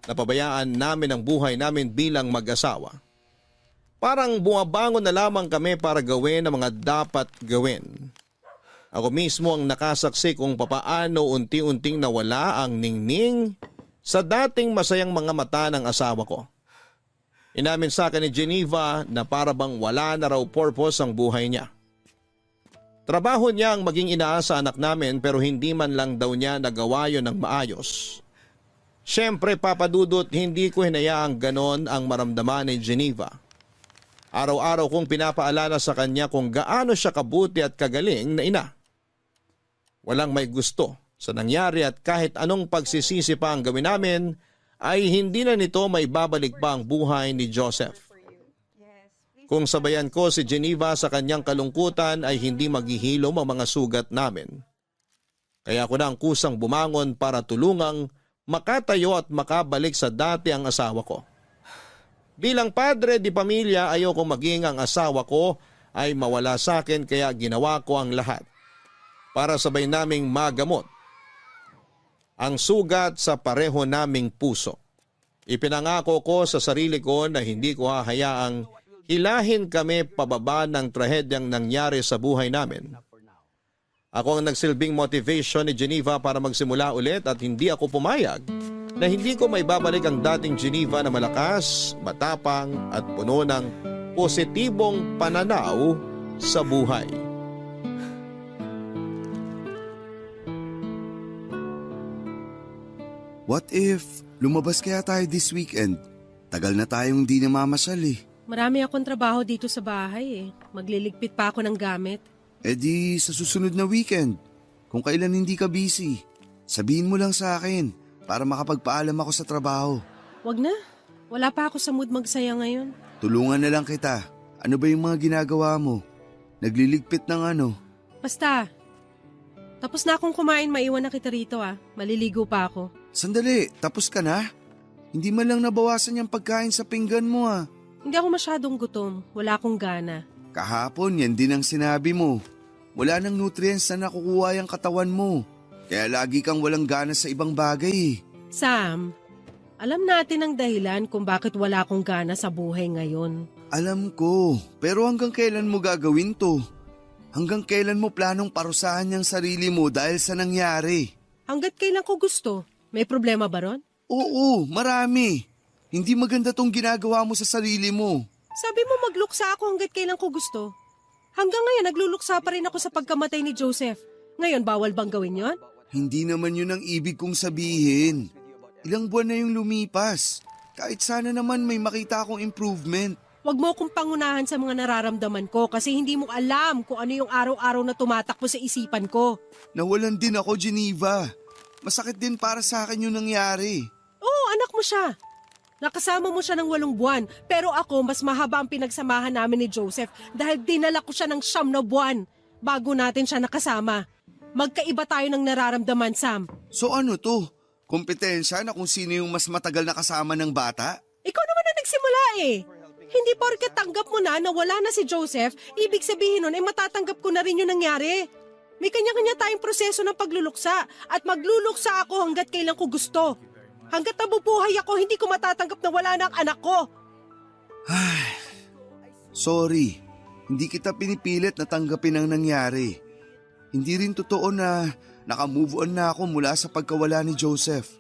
napabayaan namin ang buhay namin bilang mag-asawa. Parang bumabangon na lamang kami para gawin ang mga dapat gawin. Ako mismo ang nakasaksi kung papaano unti-unting nawala ang ningning sa dating masayang mga mata ng asawa ko. Inamin sa akin ni Geneva na para bang wala na raw purpose ang buhay niya. Trabaho niya ang maging ina sa anak namin pero hindi man lang daw niya nagawa yon ng maayos. Siyempre, Papa Dudut, hindi ko hinayaang ganon ang maramdaman ni Geneva. Araw-araw kong pinapaalala sa kanya kung gaano siya kabuti at kagaling na ina. Walang may gusto sa nangyari at kahit anong pagsisisi pa ang gawin namin, ay hindi na nito maibabalik pa ang buhay ni Joseph. Kung sabayan ko si Geneva sa kanyang kalungkutan ay hindi maghihilom ang mga sugat namin. Kaya ako na ang kusang bumangon para tulungang makatayo at makabalik sa dati ang asawa ko. Bilang padre di pamilya, ayoko maging ang asawa ko ay mawala sa akin kaya ginawa ko ang lahat para sabay naming magamot ang sugat sa pareho naming puso. Ipinangako ko sa sarili ko na hindi ko hahayaang hilahin kami pababa ng trahedyang nangyari sa buhay namin. Ako ang nagsilbing motivation ni Geneva para magsimula ulit at hindi ako pumayag na hindi ko maibabalik ang dating Geneva na malakas, matapang at puno ng positibong pananaw sa buhay. What if lumabas kaya tayo this weekend? Tagal na tayong di namamasyal eh. Marami akong trabaho dito sa bahay eh. Magliligpit pa ako ng gamit. E di sa susunod na weekend, kung kailan hindi ka busy, sabihin mo lang sa akin para makapagpaalam ako sa trabaho. Wag na. Wala pa ako sa mood magsaya ngayon. Tulungan na lang kita. Ano ba yung mga ginagawa mo? Nagliligpit ng ano? Basta. Tapos na akong kumain, maiwan na kita rito ah. Maliligo pa ako. Sandali, tapos ka na? Hindi man lang nabawasan yung pagkain sa pinggan mo ah. Hindi ako masyadong gutom. Wala akong gana. Kahapon yan din ang sinabi mo. Wala nang nutrients na nakukuha yung katawan mo. Kaya lagi kang walang gana sa ibang bagay eh. Sam, alam natin ang dahilan kung bakit wala akong gana sa buhay ngayon. Alam ko, pero hanggang kailan mo gagawin to? Hanggang kailan mo planong parusahan yung sarili mo dahil sa nangyari? Hanggat kailan ko gusto. May problema ba ron? Oo, marami. Hindi maganda tong ginagawa mo sa sarili mo. Sabi mo magluksa ako hanggat kailan ko gusto. Hanggang ngayon nagluluksa pa rin ako sa pagkamatay ni Joseph. Ngayon bawal bang gawin yon? Hindi naman yun ang ibig kong sabihin. Ilang buwan na yung lumipas. Kahit sana naman may makita akong improvement. Huwag mo akong pangunahan sa mga nararamdaman ko kasi hindi mo alam kung ano yung araw-araw na tumatakbo sa isipan ko. Nawalan din ako, Geneva. Masakit din para sa akin yung nangyari. Oo, anak mo siya. Nakasama mo siya ng 8 buwan, pero ako mas mahaba ang pinagsamahan namin ni Joseph dahil dinala ko siya ng 9 na buwan bago natin siya nakasama. Magkaiba tayo ng nararamdaman, Sam. So ano to? Kompetensya na kung sino yung mas matagal na kasama ng bata? Ikaw naman na nagsimula eh. Hindi porket tanggap mo na wala na si Joseph, ibig sabihin nun ay matatanggap ko na rin yung nangyari. May kanya-kanya tayong proseso ng pagluluksa at magluluksa ako hanggat kailan ko gusto. Hanggat nabubuhay ako, hindi ko matatanggap na wala na ang anak ko. Sorry, hindi kita pinipilit na tanggapin ang nangyari. Hindi rin totoo na nakamove on na ako mula sa pagkawala ni Joseph.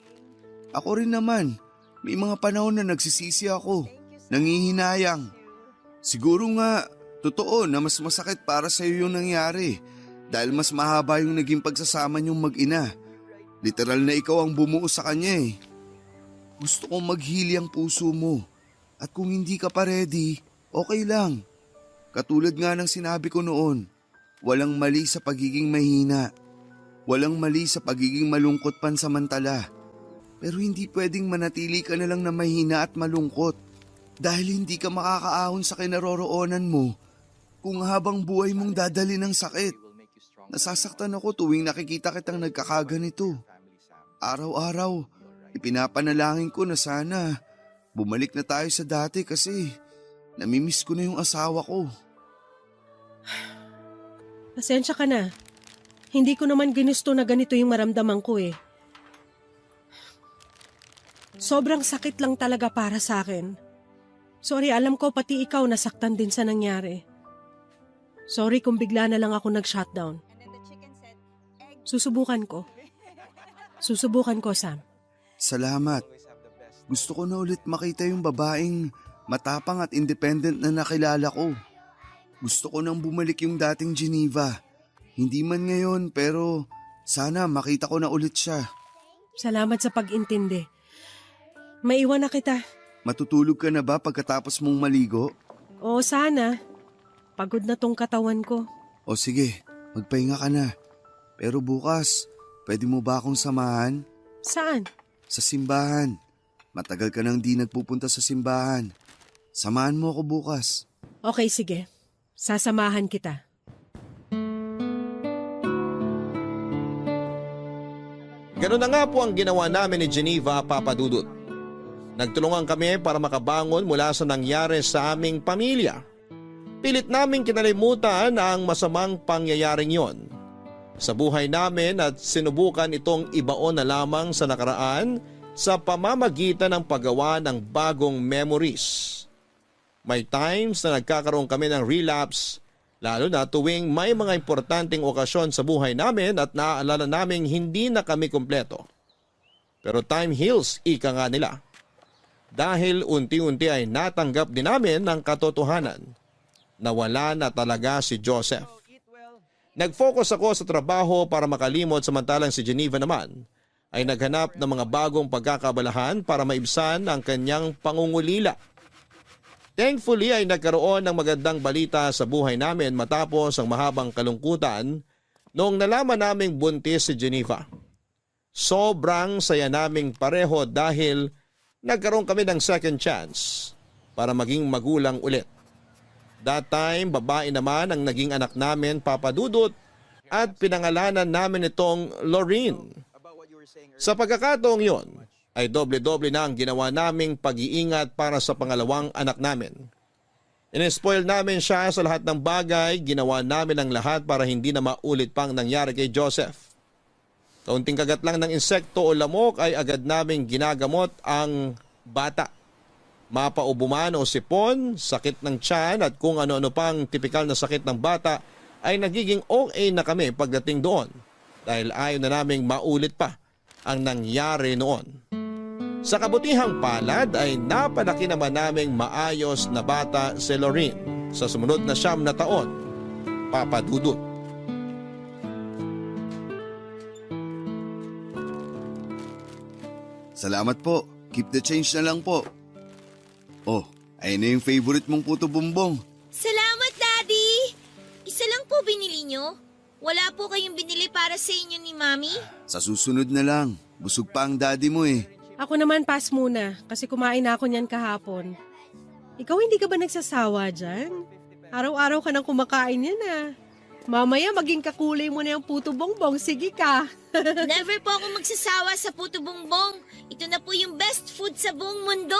Ako rin naman, may mga panahon na nagsisisi ako, nangihinayang. Siguro nga, totoo na mas masakit para sa iyo yung nangyari dahil mas mahaba yung naging pagsasama niyong mag-ina. Literal na ikaw ang bumuo sa kanya eh. Gusto kong maghili ang puso mo at kung hindi ka pa ready, okay lang. Katulad nga ng sinabi ko noon, walang mali sa pagiging mahina. Walang mali sa pagiging malungkot pansamantala. Pero hindi pwedeng manatili ka na lang na mahina at malungkot dahil hindi ka makakaahon sa kinaroroonan mo kung habang buhay mong dadali ng sakit. Nasasaktan ako tuwing nakikita kitang nagkakaganito. Araw-araw, ipinapanalangin ko na sana bumalik na tayo sa dati kasi namimiss ko na yung asawa ko. Pasensya ka na. Hindi ko naman ginusto na ganito yung maramdaman ko eh. Sobrang sakit lang talaga para sa akin. Sorry, alam ko pati ikaw nasaktan din sa nangyari. Sorry kung bigla na lang ako nag-shutdown. Susubukan ko. Susubukan ko, Sam. Salamat. Gusto ko na ulit makita yung babaeng matapang at independent na nakilala ko. Gusto ko nang bumalik yung dating Geneva. Hindi man ngayon pero sana makita ko na ulit siya. Salamat sa pag-intindi. Maiwan na kita. Matutulog ka na ba pagkatapos mong maligo? Oo, sana. Pagod na tong katawan ko. O sige, magpahinga ka na. Pero bukas, pwede mo ba akong samahan? Saan? Sa simbahan. Matagal ka nang di nagpupunta sa simbahan. Samahan mo ako bukas. Okay, sige. Sasamahan kita. Ganun na nga po ang ginawa namin ni Geneva, Papa Dudut. Nagtulungan kami para makabangon mula sa nangyari sa aming pamilya. Pilit naming kinalimutan ang masamang pangyayaring yon sa buhay namin at sinubukan itong ibaon na lamang sa nakaraan sa pamamagitan ng paggawa ng bagong memories. May times na nagkakaroon kami ng relapse, lalo na tuwing may mga importanteng okasyon sa buhay namin at naaalala naming hindi na kami kumpleto. Pero time heals, ika nga nila. Dahil unti-unti ay natanggap din namin ang katotohanan na wala na talaga si Joseph. Nag-focus ako sa trabaho para makalimot, samantalang si Geneva naman ay naghanap ng mga bagong pagkakabalahan para maibsan ang kanyang pangungulila. Thankfully ay nagkaroon ng magandang balita sa buhay namin matapos ang mahabang kalungkutan noong nalaman naming buntis si Geneva. Sobrang saya naming pareho dahil nagkaroon kami ng second chance para maging magulang ulit. That time, babae naman ang naging anak namin, Papa Dudut, at pinangalanan namin itong Lorene. Sa pagkakataong yon, ay doble-doble na ang ginawa naming pag-iingat para sa pangalawang anak namin. Inespoil namin siya sa lahat ng bagay, ginawa namin ang lahat para hindi na maulit pang nangyari kay Joseph. Kaunting kagat lang ng insekto o lamok ay agad naming ginagamot ang bata. Mapaubo man o sipon, sakit ng tiyan at kung ano-ano pang tipikal na sakit ng bata ay nagiging okay na kami pagdating doon dahil ayaw na naming maulit pa ang nangyari noon. Sa kabutihang palad ay napalaki naman naming maayos na bata si Lorene sa sumunod na 9 na taon, Papa Dudut. Salamat po. Keep the change na lang po. Oh, ayun na yung favorite mong puto bumbong. Salamat, Daddy! Isa lang po binili nyo? Wala po kayong binili para sa inyo ni Mami? Sa susunod na lang. Busog pa ang daddy mo eh. Ako naman pass muna kasi kumain na ako niyan kahapon. Ikaw hindi ka ba nagsasawa dyan? Araw-araw ka nang kumakain yan ah. Mamaya maging kakulay mo na yung puto bongbong. Sige ka. Never po ako magsasawa sa puto bongbong. Ito na po yung best food sa buong mundo.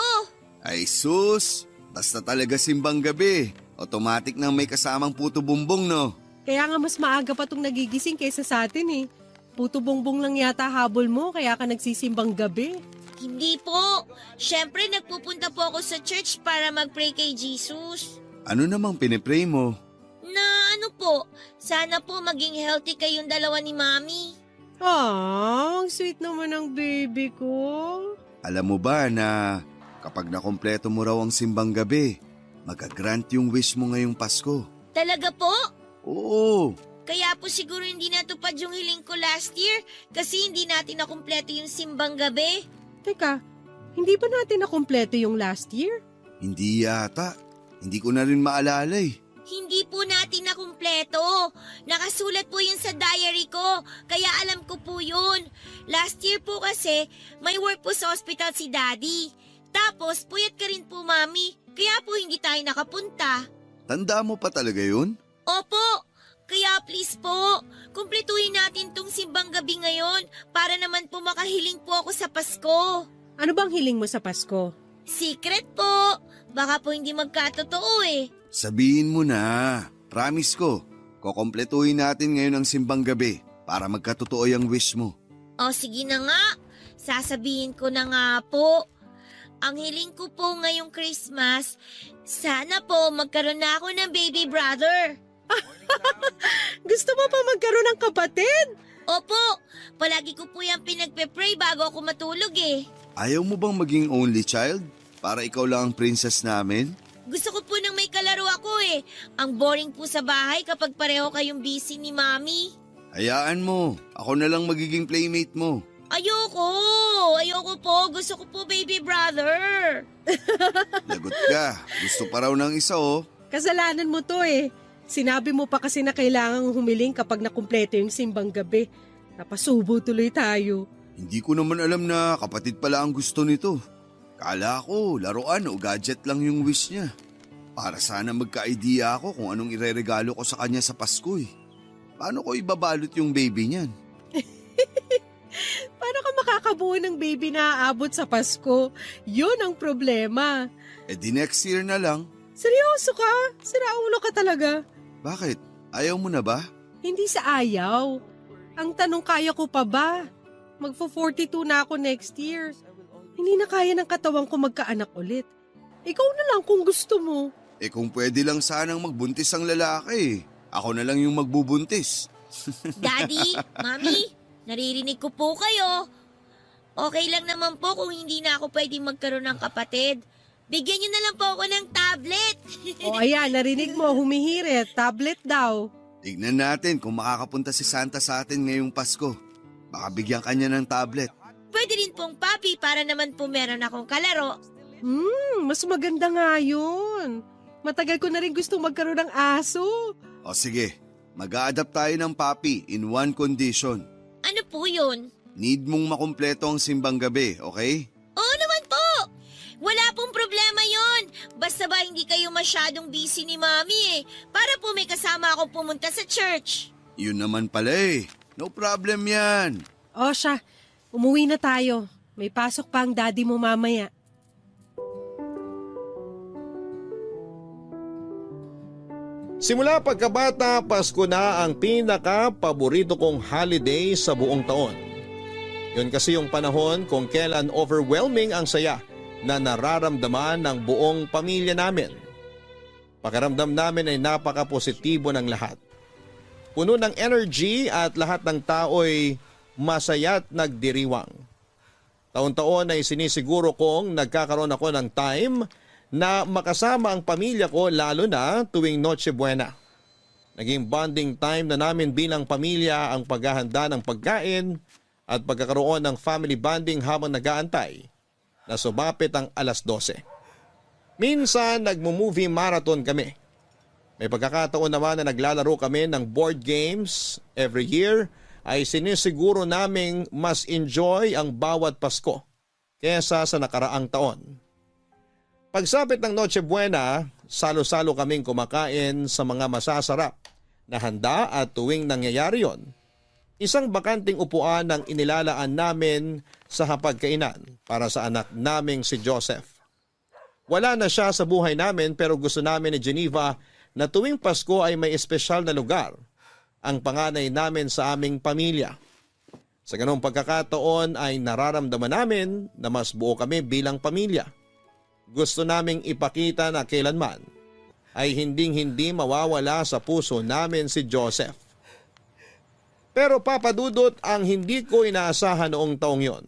Ay sus, basta talaga simbang gabi. Automatic nang may kasamang puto bumbong no. Kaya nga mas maaga pa tong nagigising kaysa sa atin eh. Puto bongbong lang yata habol mo kaya ka nagsisimbang gabi. Hindi po. Siyempre, nagpupunta po ako sa church para mag-pray kay Jesus. Ano namang pinipray mo? Na ano po, sana po maging healthy kayong dalawa ni Mami. Ah, ang sweet naman ng baby ko. Alam mo ba na kapag nakompleto mo raw ang simbang gabi, magagrant yung wish mo ngayong Pasko? Talaga po? Oo. Kaya po siguro hindi natupad yung hiling ko last year kasi hindi natin nakumpleto yung simbang gabi. Teka, hindi ba natin nakumpleto yung last year? Hindi yata. Hindi ko na rin maalala eh. Hindi po natin nakumpleto. Nakasulat po yun sa diary ko, kaya alam ko po yun. Last year po kasi, may work po sa hospital si Daddy. Tapos, puyat ka rin po, Mami. Kaya po hindi tayo nakapunta. Tanda mo pa talaga yun? Opo. Kaya please po, kumpletuhin natin tong simbang gabi ngayon para naman po makahiling po ako sa Pasko. Ano bang hiling mo sa Pasko? Secret po. Baka po hindi magkatotoo eh. Sabihin mo na. Promise ko, kukompletuhin natin ngayon ang simbang gabi para magkatotoo yung wish mo. O sige na nga, sasabihin ko na nga po. Ang hiling ko po ngayong Christmas, sana po magkaroon na ako ng baby brother. Gusto mo pa magkaroon ng kapatid? Opo, palagi ko po yung pinagpe-pray bago ako matulog eh. Ayaw mo bang maging only child? Para ikaw lang ang princess namin? Gusto ko po nang may kalaro ako eh. Ang boring po sa bahay kapag pareho kayong busy ni Mami. Hayaan mo, ako na lang magiging playmate mo. Ayoko po. Gusto ko po baby brother. Lagot ka. Gusto pa raw ng isa oh. Kasalanan mo to eh. Sinabi mo pa kasi na kailangang humiling kapag nakumpleto yung simbang gabi. Napasubo tuloy tayo. Hindi ko naman alam na kapatid pala ang gusto nito. Kala ko laruan o gadget lang yung wish niya. Para sana magka-idea ako kung anong ireregalo ko sa kanya sa Pasko eh. Paano ko ibabalot yung baby niyan? Paano ka makakabuo ng baby na aabot sa Pasko? Yun ang problema. Eh di next year na lang. Seryoso ka? Siraulo ka talaga. Bakit? Ayaw mo na ba? Hindi sa ayaw. Ang tanong, kaya ko pa ba? Magpo-42 na ako next year. Hindi na kaya ng katawan ko magkaanak ulit. Ikaw na lang kung gusto mo. Eh kung pwede lang sanang magbuntis ang lalaki. Ako na lang yung magbubuntis. Daddy, Mami, naririnig ko po kayo. Okay lang naman po kung hindi na ako pwedeng magkaroon ng kapatid. Bigyan niyo na lang po ako ng tablet. O ayan, narinig mo, humihirit. Tablet daw. Tignan natin kung makakapunta si Santa sa atin ngayong Pasko. Baka bigyan kanya ng tablet. Pwede rin pong papi para naman po meron akong kalaro. Mas maganda nga yun. Matagal ko na rin gusto magkaroon ng aso. O sige, mag-a-adapt tayo ng papi in one condition. Ano po yun? Need mong makumpleto ang simbang gabi, okay? Oo naman po! Wala pong problema yon. Basta ba hindi kayo masyadong busy ni Mami para po may kasama akong pumunta sa church. Yun naman pala eh. No problem yan. O siya, umuwi na tayo. May pasok pa ang daddy mo mamaya. Simula pagkabata, Pasko na ang pinaka-paborito kong holiday sa buong taon. Yun kasi yung panahon kung kailan overwhelming ang saya na nararamdaman ng buong pamilya namin. Pakiramdam namin ay napaka-positibo ng lahat. Puno ng energy at lahat ng tao'y masaya't nagdiriwang. Taon-taon ay sinisiguro kong nagkakaroon ako ng time na makasama ang pamilya ko lalo na tuwing Noche Buena. Naging bonding time na namin bilang pamilya ang paghahanda ng pagkain at pagkakaroon ng family bonding habang nag-aantay na sumapit ang alas 12. Minsan nagmo-movie marathon kami. May pagkakataon naman na naglalaro kami ng board games. Every year ay sinisiguro naming mas enjoy ang bawat Pasko kesa sa nakaraang taon. Pagsapit ng Noche Buena, salo-salo kaming kumakain sa mga masasarap na handa at tuwing nangyayari yon, isang bakanting upuan ang inilalaan namin sa hapagkainan para sa anak naming si Joseph. Wala na siya sa buhay namin pero gusto namin ni Geneva na tuwing Pasko ay may espesyal na lugar ang panganay namin sa aming pamilya. Sa ganong pagkakataon ay nararamdaman namin na mas buo kami bilang pamilya. Gusto naming ipakita na kailanman ay hinding-hindi mawawala sa puso namin si Joseph. Pero papadudot ang hindi ko inaasahan noong taong yon.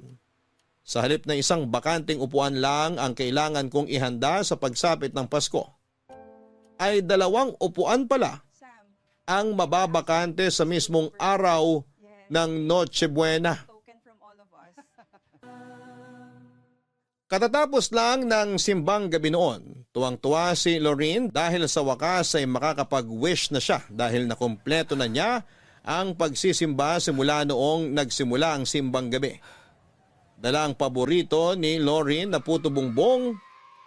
Sa halip na isang bakanting upuan lang ang kailangan kong ihanda sa pagsapit ng Pasko, ay 2 upuan pala ang mababakante sa mismong araw ng Noche Buena. Katatapos lang ng simbang gabi noon, tuwang-tuwa si Lorraine dahil sa wakas ay makakapag-wish na siya dahil nakumpleto na niya ang pagsisimba simula noong nagsimula ang simbang gabi. Dala ang paborito ni Lorraine na puto bongbong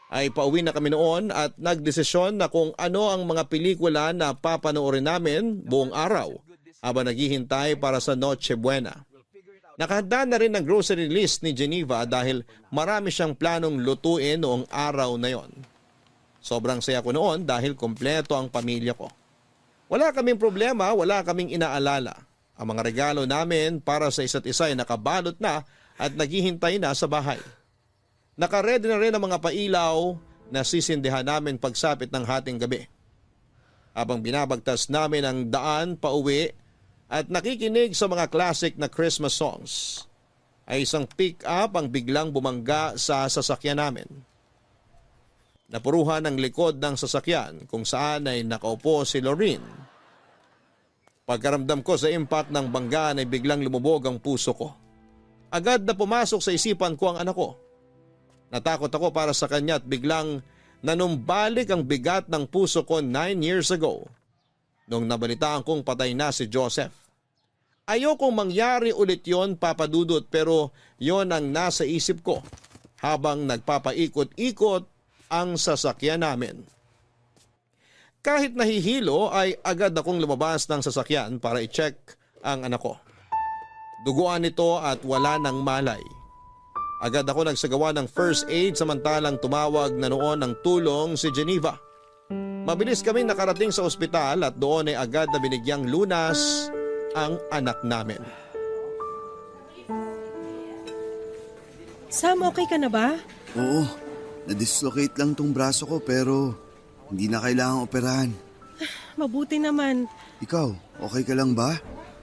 ay pauwi na kami noon at nagdesisyon na kung ano ang mga pelikula na papanoorin namin buong araw habang naghihintay para sa Noche Buena. Nakahanda na rin ang grocery list ni Geneva dahil marami siyang planong lutuin noong araw na yon. Sobrang saya ko noon dahil kompleto ang pamilya ko. Wala kaming problema, wala kaming inaalala. Ang mga regalo namin para sa isa't isa ay nakabalot na at naghihintay na sa bahay. Nakaredy na rin ang mga pailaw na sisindihan namin pagsapit ng hating gabi. Habang binabagtas namin ang daan pauwi, at nakikinig sa mga classic na Christmas songs, ay isang pick-up ang biglang bumangga sa sasakyan namin. Napuruhan ang likod ng sasakyan kung saan ay nakaupo si Lorraine. Pagkaramdam ko sa impact ng banggaan ay biglang lumubog ang puso ko. Agad na pumasok sa isipan ko ang anak ko. Natakot ako para sa kanya at biglang nanumbalik ang bigat ng puso ko 9 years ago nung nabalitaan kong patay na si Joseph. Ayokong mangyari ulit yon, Papa Dudut, pero yon ang nasa isip ko habang nagpapaikot-ikot ang sasakyan namin. Kahit nahihilo ay agad akong lumabas ng sasakyan para i-check ang anak ko. Duguan nito at wala ng malay. Agad ako nagsagawa ng first aid samantalang tumawag na noon ng tulong si Geneva. Mabilis kaming nakarating sa ospital at doon ay agad na binigyang lunas ang anak namin. Sam, okay ka na ba? Oo, na-dislocate lang tong braso ko pero hindi na kailangang operahan. Mabuti naman. Ikaw, okay ka lang ba?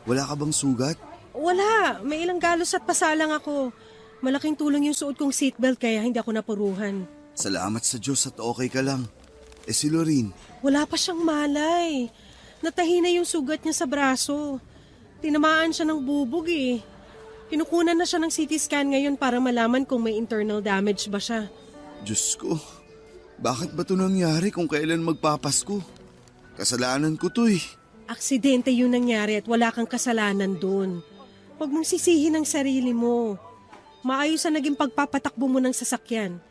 Wala ka bang sugat? Wala, may ilang galos at pasalang ako. Malaking tulong yung suot kong seatbelt kaya hindi ako napuruhan. Salamat sa Diyos at okay ka lang. Si Lorene? Wala pa siyang malay. Natahi na yung sugat niya sa braso. Tinamaan siya ng bubog eh. Kinukunan na siya ng CT scan ngayon para malaman kung may internal damage ba siya. Diyos ko, bakit ba ito nangyari kung kailan magpapasko? Kasalanan ko to eh. Aksidente yung nangyari at wala kang kasalanan dun. Huwag mong sisihin ang sarili mo. Maayos na naging pagpapatakbo mo ng sasakyan.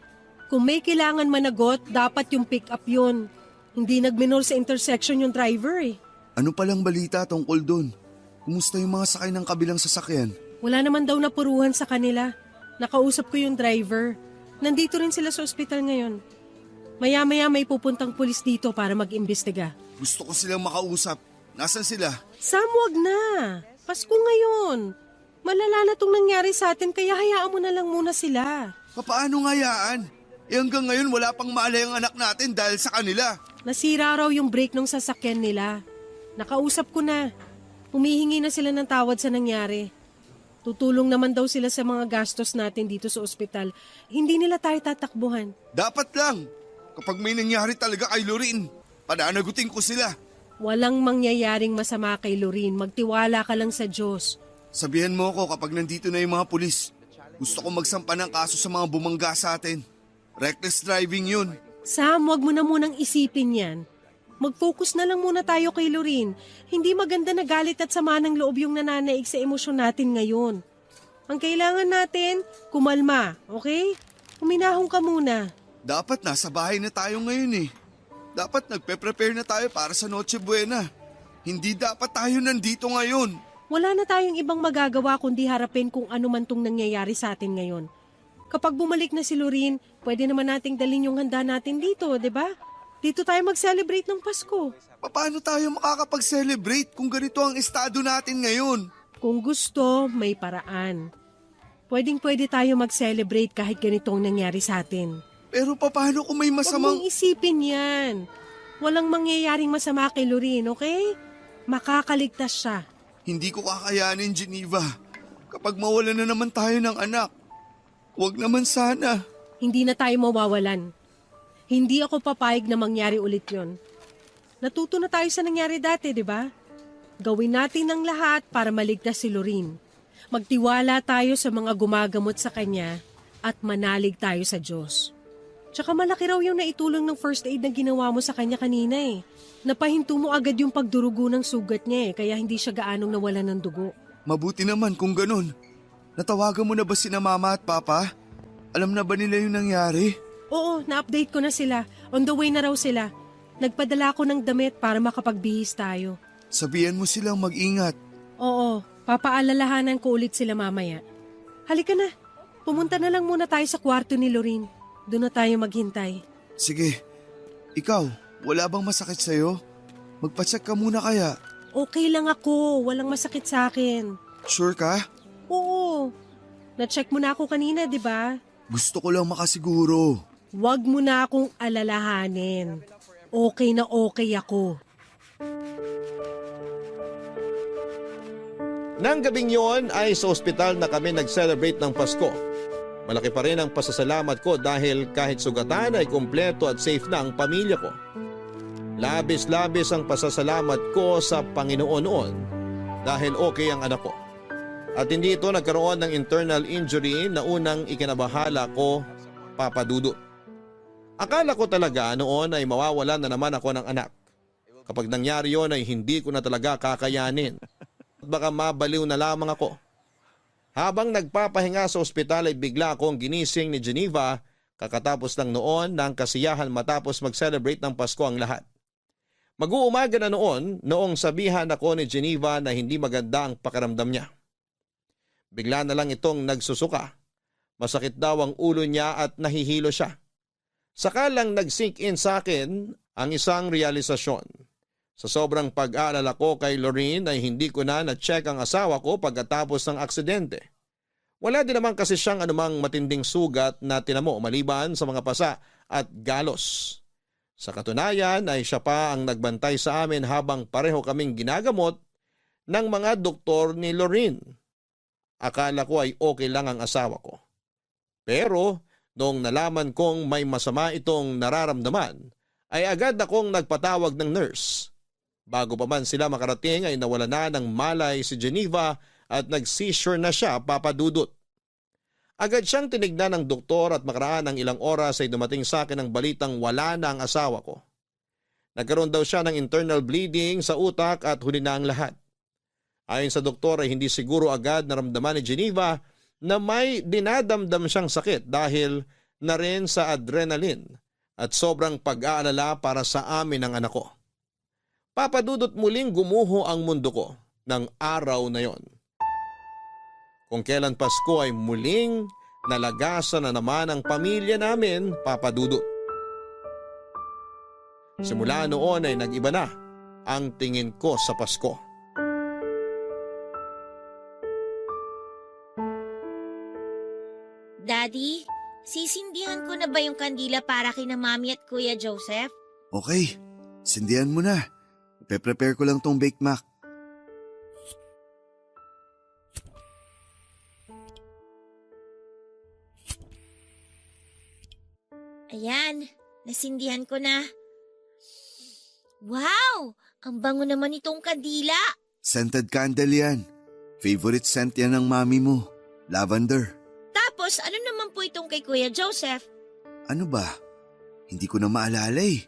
Kung may kailangan managot, dapat yung pick-up yun. Hindi nagminol sa intersection yung driver eh. Ano palang balita tungkol dun? Kumusta yung mga sakay ng kabilang sasakyan? Wala naman daw napuruhan sa kanila. Nakausap ko yung driver. Nandito rin sila sa ospital ngayon. Maya-maya may pupuntang pulis dito para mag-imbestiga. Gusto ko silang makausap. Nasaan sila? Sam, wag na. Pasko ngayon. Malala na itong nangyari sa atin kaya hayaan mo na lang muna sila. Paano ngayaan? Hanggang ngayon wala pang malay ang anak natin dahil sa kanila. Nasira raw yung brake ng sasakyan nila. Nakausap ko na. Humihingi na sila ng tawad sa nangyari. Tutulong naman daw sila sa mga gastos natin dito sa ospital. Hindi nila tayo tatakbuhan. Dapat lang. Kapag may nangyari talaga kay Lorene, pananagutin ko sila. Walang mangyayaring masama kay Lorene. Magtiwala ka lang sa Diyos. Sabihan mo ako kapag nandito na yung mga pulis. Gusto ko magsampa ng kaso sa mga bumangga sa atin. Reckless driving yun. Sam, wag mo na munang isipin yan. Mag-focus na lang muna tayo kay Lorene. Hindi maganda na galit at sama ng loob yung nananaig sa emosyon natin ngayon. Ang kailangan natin, kumalma, okay? Huminahon ka muna. Dapat nasa bahay na tayo ngayon eh. Dapat nagpe-prepare na tayo para sa Noche Buena. Hindi dapat tayo nandito ngayon. Wala na tayong ibang magagawa kundi harapin kung ano man tong nangyayari sa atin ngayon. Kapag bumalik na si Lorene, pwede naman nating dalhin yung handa natin dito, di ba? Dito tayo mag-celebrate ng Pasko. Paano tayo makakapag-celebrate kung ganito ang estado natin ngayon? Kung gusto, may paraan. Pwedeng-pwede tayo mag-celebrate kahit ganitong nangyari sa atin. Pero paano kung may Huwag masamang... mong isipin yan. Walang mangyayaring masama kay Lorene, okay? Makakaligtas siya. Hindi ko kakayanin, Geneva. Kapag mawala na naman tayo ng anak. Huwag naman sana. Hindi na tayo mawawalan. Hindi ako papayag na mangyari ulit yon. Natuto na tayo sa nangyari dati, di ba? Gawin natin ang lahat para maligtas si Lorene. Magtiwala tayo sa mga gumagamot sa kanya at manalig tayo sa Diyos. Tsaka malaki raw yung naitulong ng first aid na ginawa mo sa kanya kanina eh. Napahinto mo agad yung pagdurugo ng sugat niya eh, kaya hindi siya gaanong nawalan ng dugo. Mabuti naman kung ganun. Natawagan mo na ba sina Mama at Papa? Alam na ba nila yung nangyari? Oo, na-update ko na sila. On the way na raw sila. Nagpadala ko ng damit para makapagbihis tayo. Sabihan mo silang mag-ingat. Oo, papaalalahanan ko ulit sila mamaya. Halika na, pumunta na lang muna tayo sa kwarto ni Lorene. Doon na tayo maghintay. Sige, ikaw, wala bang masakit sa'yo? Magpacheck ka muna kaya. Okay lang ako, walang masakit sa akin. Sure ka? Oo, na-check mo na ako kanina, di ba? Gusto ko lang makasiguro. Huwag mo na akong alalahanin. Okay na okay ako. Nang gabing yon ay sa ospital na kami nag-celebrate ng Pasko. Malaki pa rin ang pasasalamat ko dahil kahit sugatan ay kumpleto at safe na ang pamilya ko. Labis-labis ang pasasalamat ko sa Panginoon noon dahil okay ang anak ko. At hindi ito nagkaroon ng internal injury na unang ikinabahala ko, Papa Dudut. Akala ko talaga noon ay mawawalan na naman ako ng anak. Kapag nangyari yon ay hindi ko na talaga kakayanin. At baka mabaliw na lamang ako. Habang nagpapahinga sa ospital ay bigla akong ginising ni Geneva kakatapos lang noon ng kasiyahan matapos mag-celebrate ng Pasko ang lahat. Mag-uumaga na noong sabihan ako ni Geneva na hindi maganda ang pakiramdam niya. Bigla na lang itong nagsusuka. Masakit daw ang ulo niya at nahihilo siya. Saka lang nag-sink in sa akin ang isang realisasyon. Sa sobrang pag-aalala ko kay Lorraine ay hindi ko na-check ang asawa ko pagkatapos ng aksidente. Wala din naman kasi siyang anumang matinding sugat na tinamo maliban sa mga pasa at galos. Sa katunayan ay siya pa ang nagbantay sa amin habang pareho kaming ginagamot ng mga doktor ni Lorraine. Akala ko ay okay lang ang asawa ko. Pero noong nalaman kong may masama itong nararamdaman, ay agad akong nagpatawag ng nurse. Bago pa man sila makarating ay nawala na ng malay si Geneva at nag-seizure na siya, Papa Dudut. Agad siyang tinignan ng doktor at makaraan ng ilang oras ay dumating sa akin ang balitang wala na ang asawa ko. Nagkaroon daw siya ng internal bleeding sa utak at huli na ang lahat. Ayon sa doktor ay hindi siguro agad naramdaman ni Geneva na may dinadamdam siyang sakit dahil na rin sa adrenaline at sobrang pag-aalala para sa amin ng anak ko. Papa Dudut, muling gumuho ang mundo ko ng araw na yon. Kung kailan Pasko ay muling nalagasan na naman ang pamilya namin, Papa Dudut. Simula noon ay nag-iba na ang tingin ko sa Pasko. Daddy, sisindihan ko na ba yung kandila para kina Mami at Kuya Joseph? Okay, sindihan mo na. Ipe-prepare ko lang tong baked mac. Ayan, nasindihan ko na. Wow! Ang bango naman itong kandila. Scented candle yan. Favorite scent yan ng mami mo. Lavender. Tapos ano naman po itong kay Kuya Joseph? Ano ba? Hindi ko na maalala eh.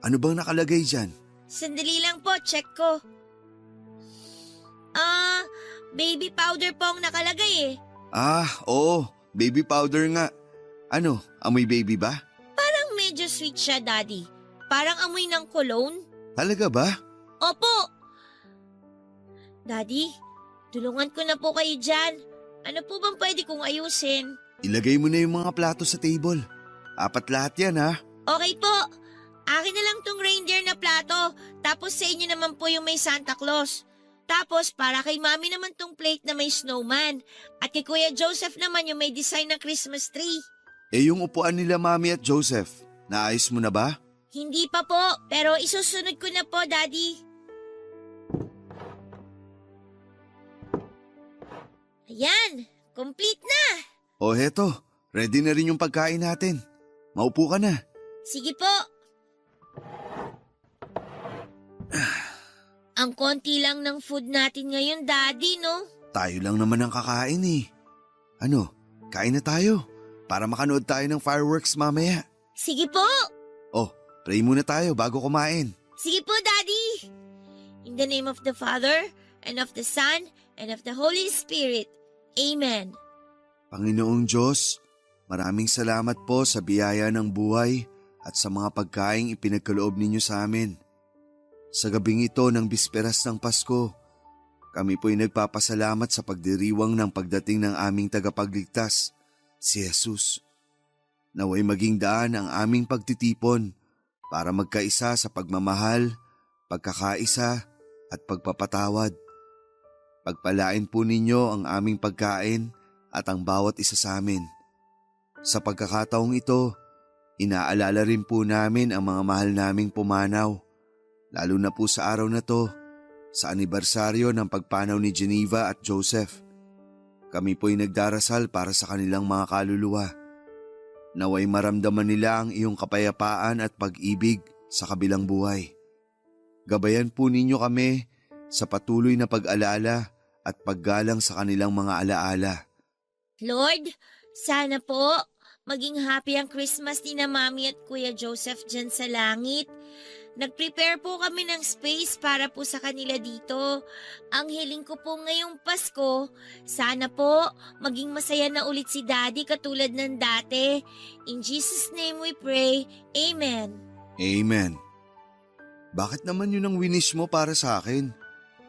Ano bang nakalagay dyan? Sandali lang po, check ko. Baby powder po ang nakalagay eh. Oo. Baby powder nga. Ano, amoy baby ba? Parang medyo sweet siya, Daddy. Parang amoy ng cologne. Talaga ba? Opo. Daddy, tulungan ko na po kayo dyan. Ano po bang pwede kong ayusin? Ilagay mo na yung mga plato sa table. 4 lahat yan ha. Okay po. Akin na lang tong reindeer na plato. Tapos sa inyo naman po yung may Santa Claus. Tapos para kay Mami naman tong plate na may snowman. At kay Kuya Joseph naman yung may design na Christmas tree. Yung upuan nila Mami at Joseph, naayos mo na ba? Hindi pa po, pero isusunod ko na po, Daddy. Ayan, complete na. O heto, ready na rin yung pagkain natin. Maupo ka na. Sige po. Ang konti lang ng food natin ngayon, Daddy, no? Tayo lang naman ang kakain eh. Ano, kain na tayo para makanood tayo ng fireworks mamaya. Sige po. Oh, pray muna tayo bago kumain. Sige po, Daddy. In the name of the Father, and of the Son, and of the Holy Spirit. Amen. Panginoong Diyos, maraming salamat po sa biyaya ng buhay at sa mga pagkaing ipinagkaloob ninyo sa amin. Sa gabing ito ng bisperas ng Pasko, kami po'y nagpapasalamat sa pagdiriwang ng pagdating ng aming tagapagligtas, si Jesus. Naway maging daan ang aming pagtitipon para magkaisa sa pagmamahal, pagkakaisa at pagpapatawad. Pagpalain po ninyo ang aming pagkain at ang bawat isa sa amin. Sa pagkakataong ito, inaalala rin po namin ang mga mahal naming pumanaw, lalo na po sa araw na to, sa anibersaryo ng pagpanaw ni Geneva at Joseph. Kami po'y nagdarasal para sa kanilang mga kaluluwa. Naway maramdaman nila ang iyong kapayapaan at pag-ibig sa kabilang buhay. Gabayan po ninyo kami sa patuloy na pag-alala at paggalang sa kanilang mga alaala. Lord, sana po maging happy ang Christmas ni na Mami at Kuya Joseph dyan sa langit. Nag-prepare po kami ng space para po sa kanila dito. Ang hiling ko po ngayong Pasko, sana po maging masaya na ulit si Daddy katulad ng dati. In Jesus' name we pray. Amen. Amen. Bakit naman yun ang winish mo para sa akin?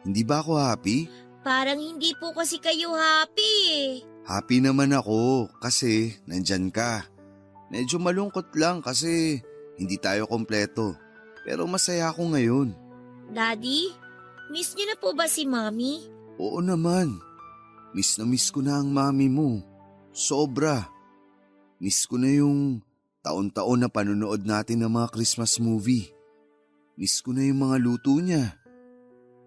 Hindi ba ako happy? Parang hindi po kasi kayo happy eh. Happy naman ako kasi nandyan ka. Medyo malungkot lang kasi hindi tayo kompleto. Pero masaya ako ngayon. Daddy, miss niyo na po ba si Mami? Oo naman. Miss na miss ko na ang mami mo. Sobra. Miss ko na yung taon-taon na panonood natin ng mga Christmas movie. Miss ko na yung mga luto niya.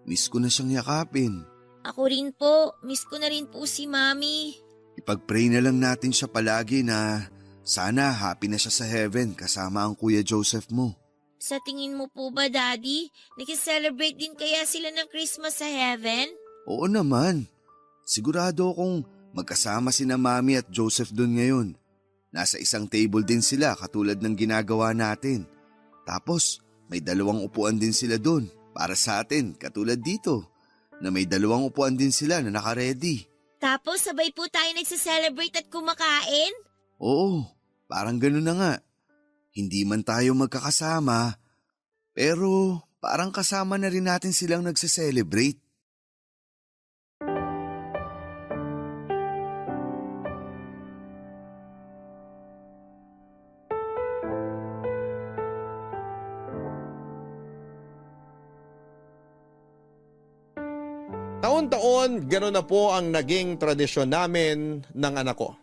Miss ko na siyang yakapin. Ako rin po, miss ko na rin po si Mami. Ipag-pray na lang natin siya palagi na sana happy na siya sa heaven kasama ang Kuya Joseph mo. Sa tingin mo po ba, Daddy, nag-celebrate din kaya sila ng Christmas sa heaven? Oo naman. Sigurado akong magkasama sina Mami at Joseph doon ngayon. Nasa isang table din sila katulad ng ginagawa natin. Tapos may 2 upuan din sila doon para sa atin katulad dito na may 2 upuan din sila na naka-ready. Tapos sabay po tayo nagse-celebrate at kumakain? Oo, parang gano'n na nga. Hindi man tayo magkakasama, pero parang kasama na rin natin silang nagse-celebrate. Taon-taon, gano'n na po ang naging tradisyon namin ng anak ko.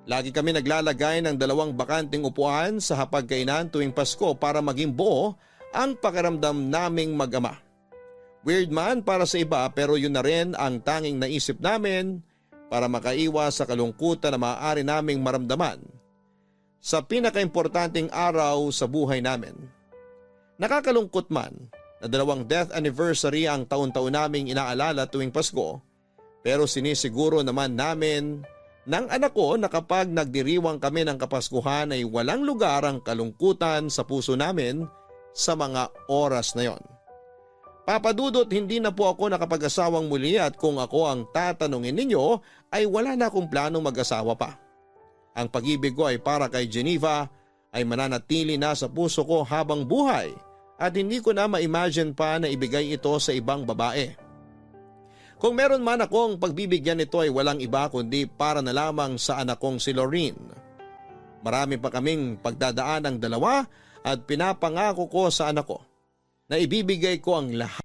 Lagi kami naglalagay ng 2 bakanting upuan sa hapagkainan tuwing Pasko para maging buo ang pakiramdam naming mag-ama. Weird man para sa iba pero yun na rin ang tanging naisip namin para makaiwas sa kalungkutan na maaari naming maramdaman sa pinakaimportanteng araw sa buhay namin. Nakakalungkot man na 2 death anniversary ang taon-taon naming inaalala tuwing Pasko pero sinisiguro naman namin ng anak ko na kapag nagdiriwang kami ng Kapaskuhan ay walang lugar ang kalungkutan sa puso namin sa mga oras na yon. Papadudot, hindi na po ako nakapag-asawang muli at kung ako ang tatanungin ninyo ay wala na akong planong mag-asawa pa. Ang pag-ibig ko ay para kay Geneva ay mananatili na sa puso ko habang buhay at hindi ko na ma-imagine pa na ibigay ito sa ibang babae. Kung meron man akong pagbibigyan nito ay walang iba kundi para na lamang sa anak kong si Lorene. Marami pa kaming pagdadaan ng 2 at pinapangako ko sa anak ko na ibibigay ko ang lahat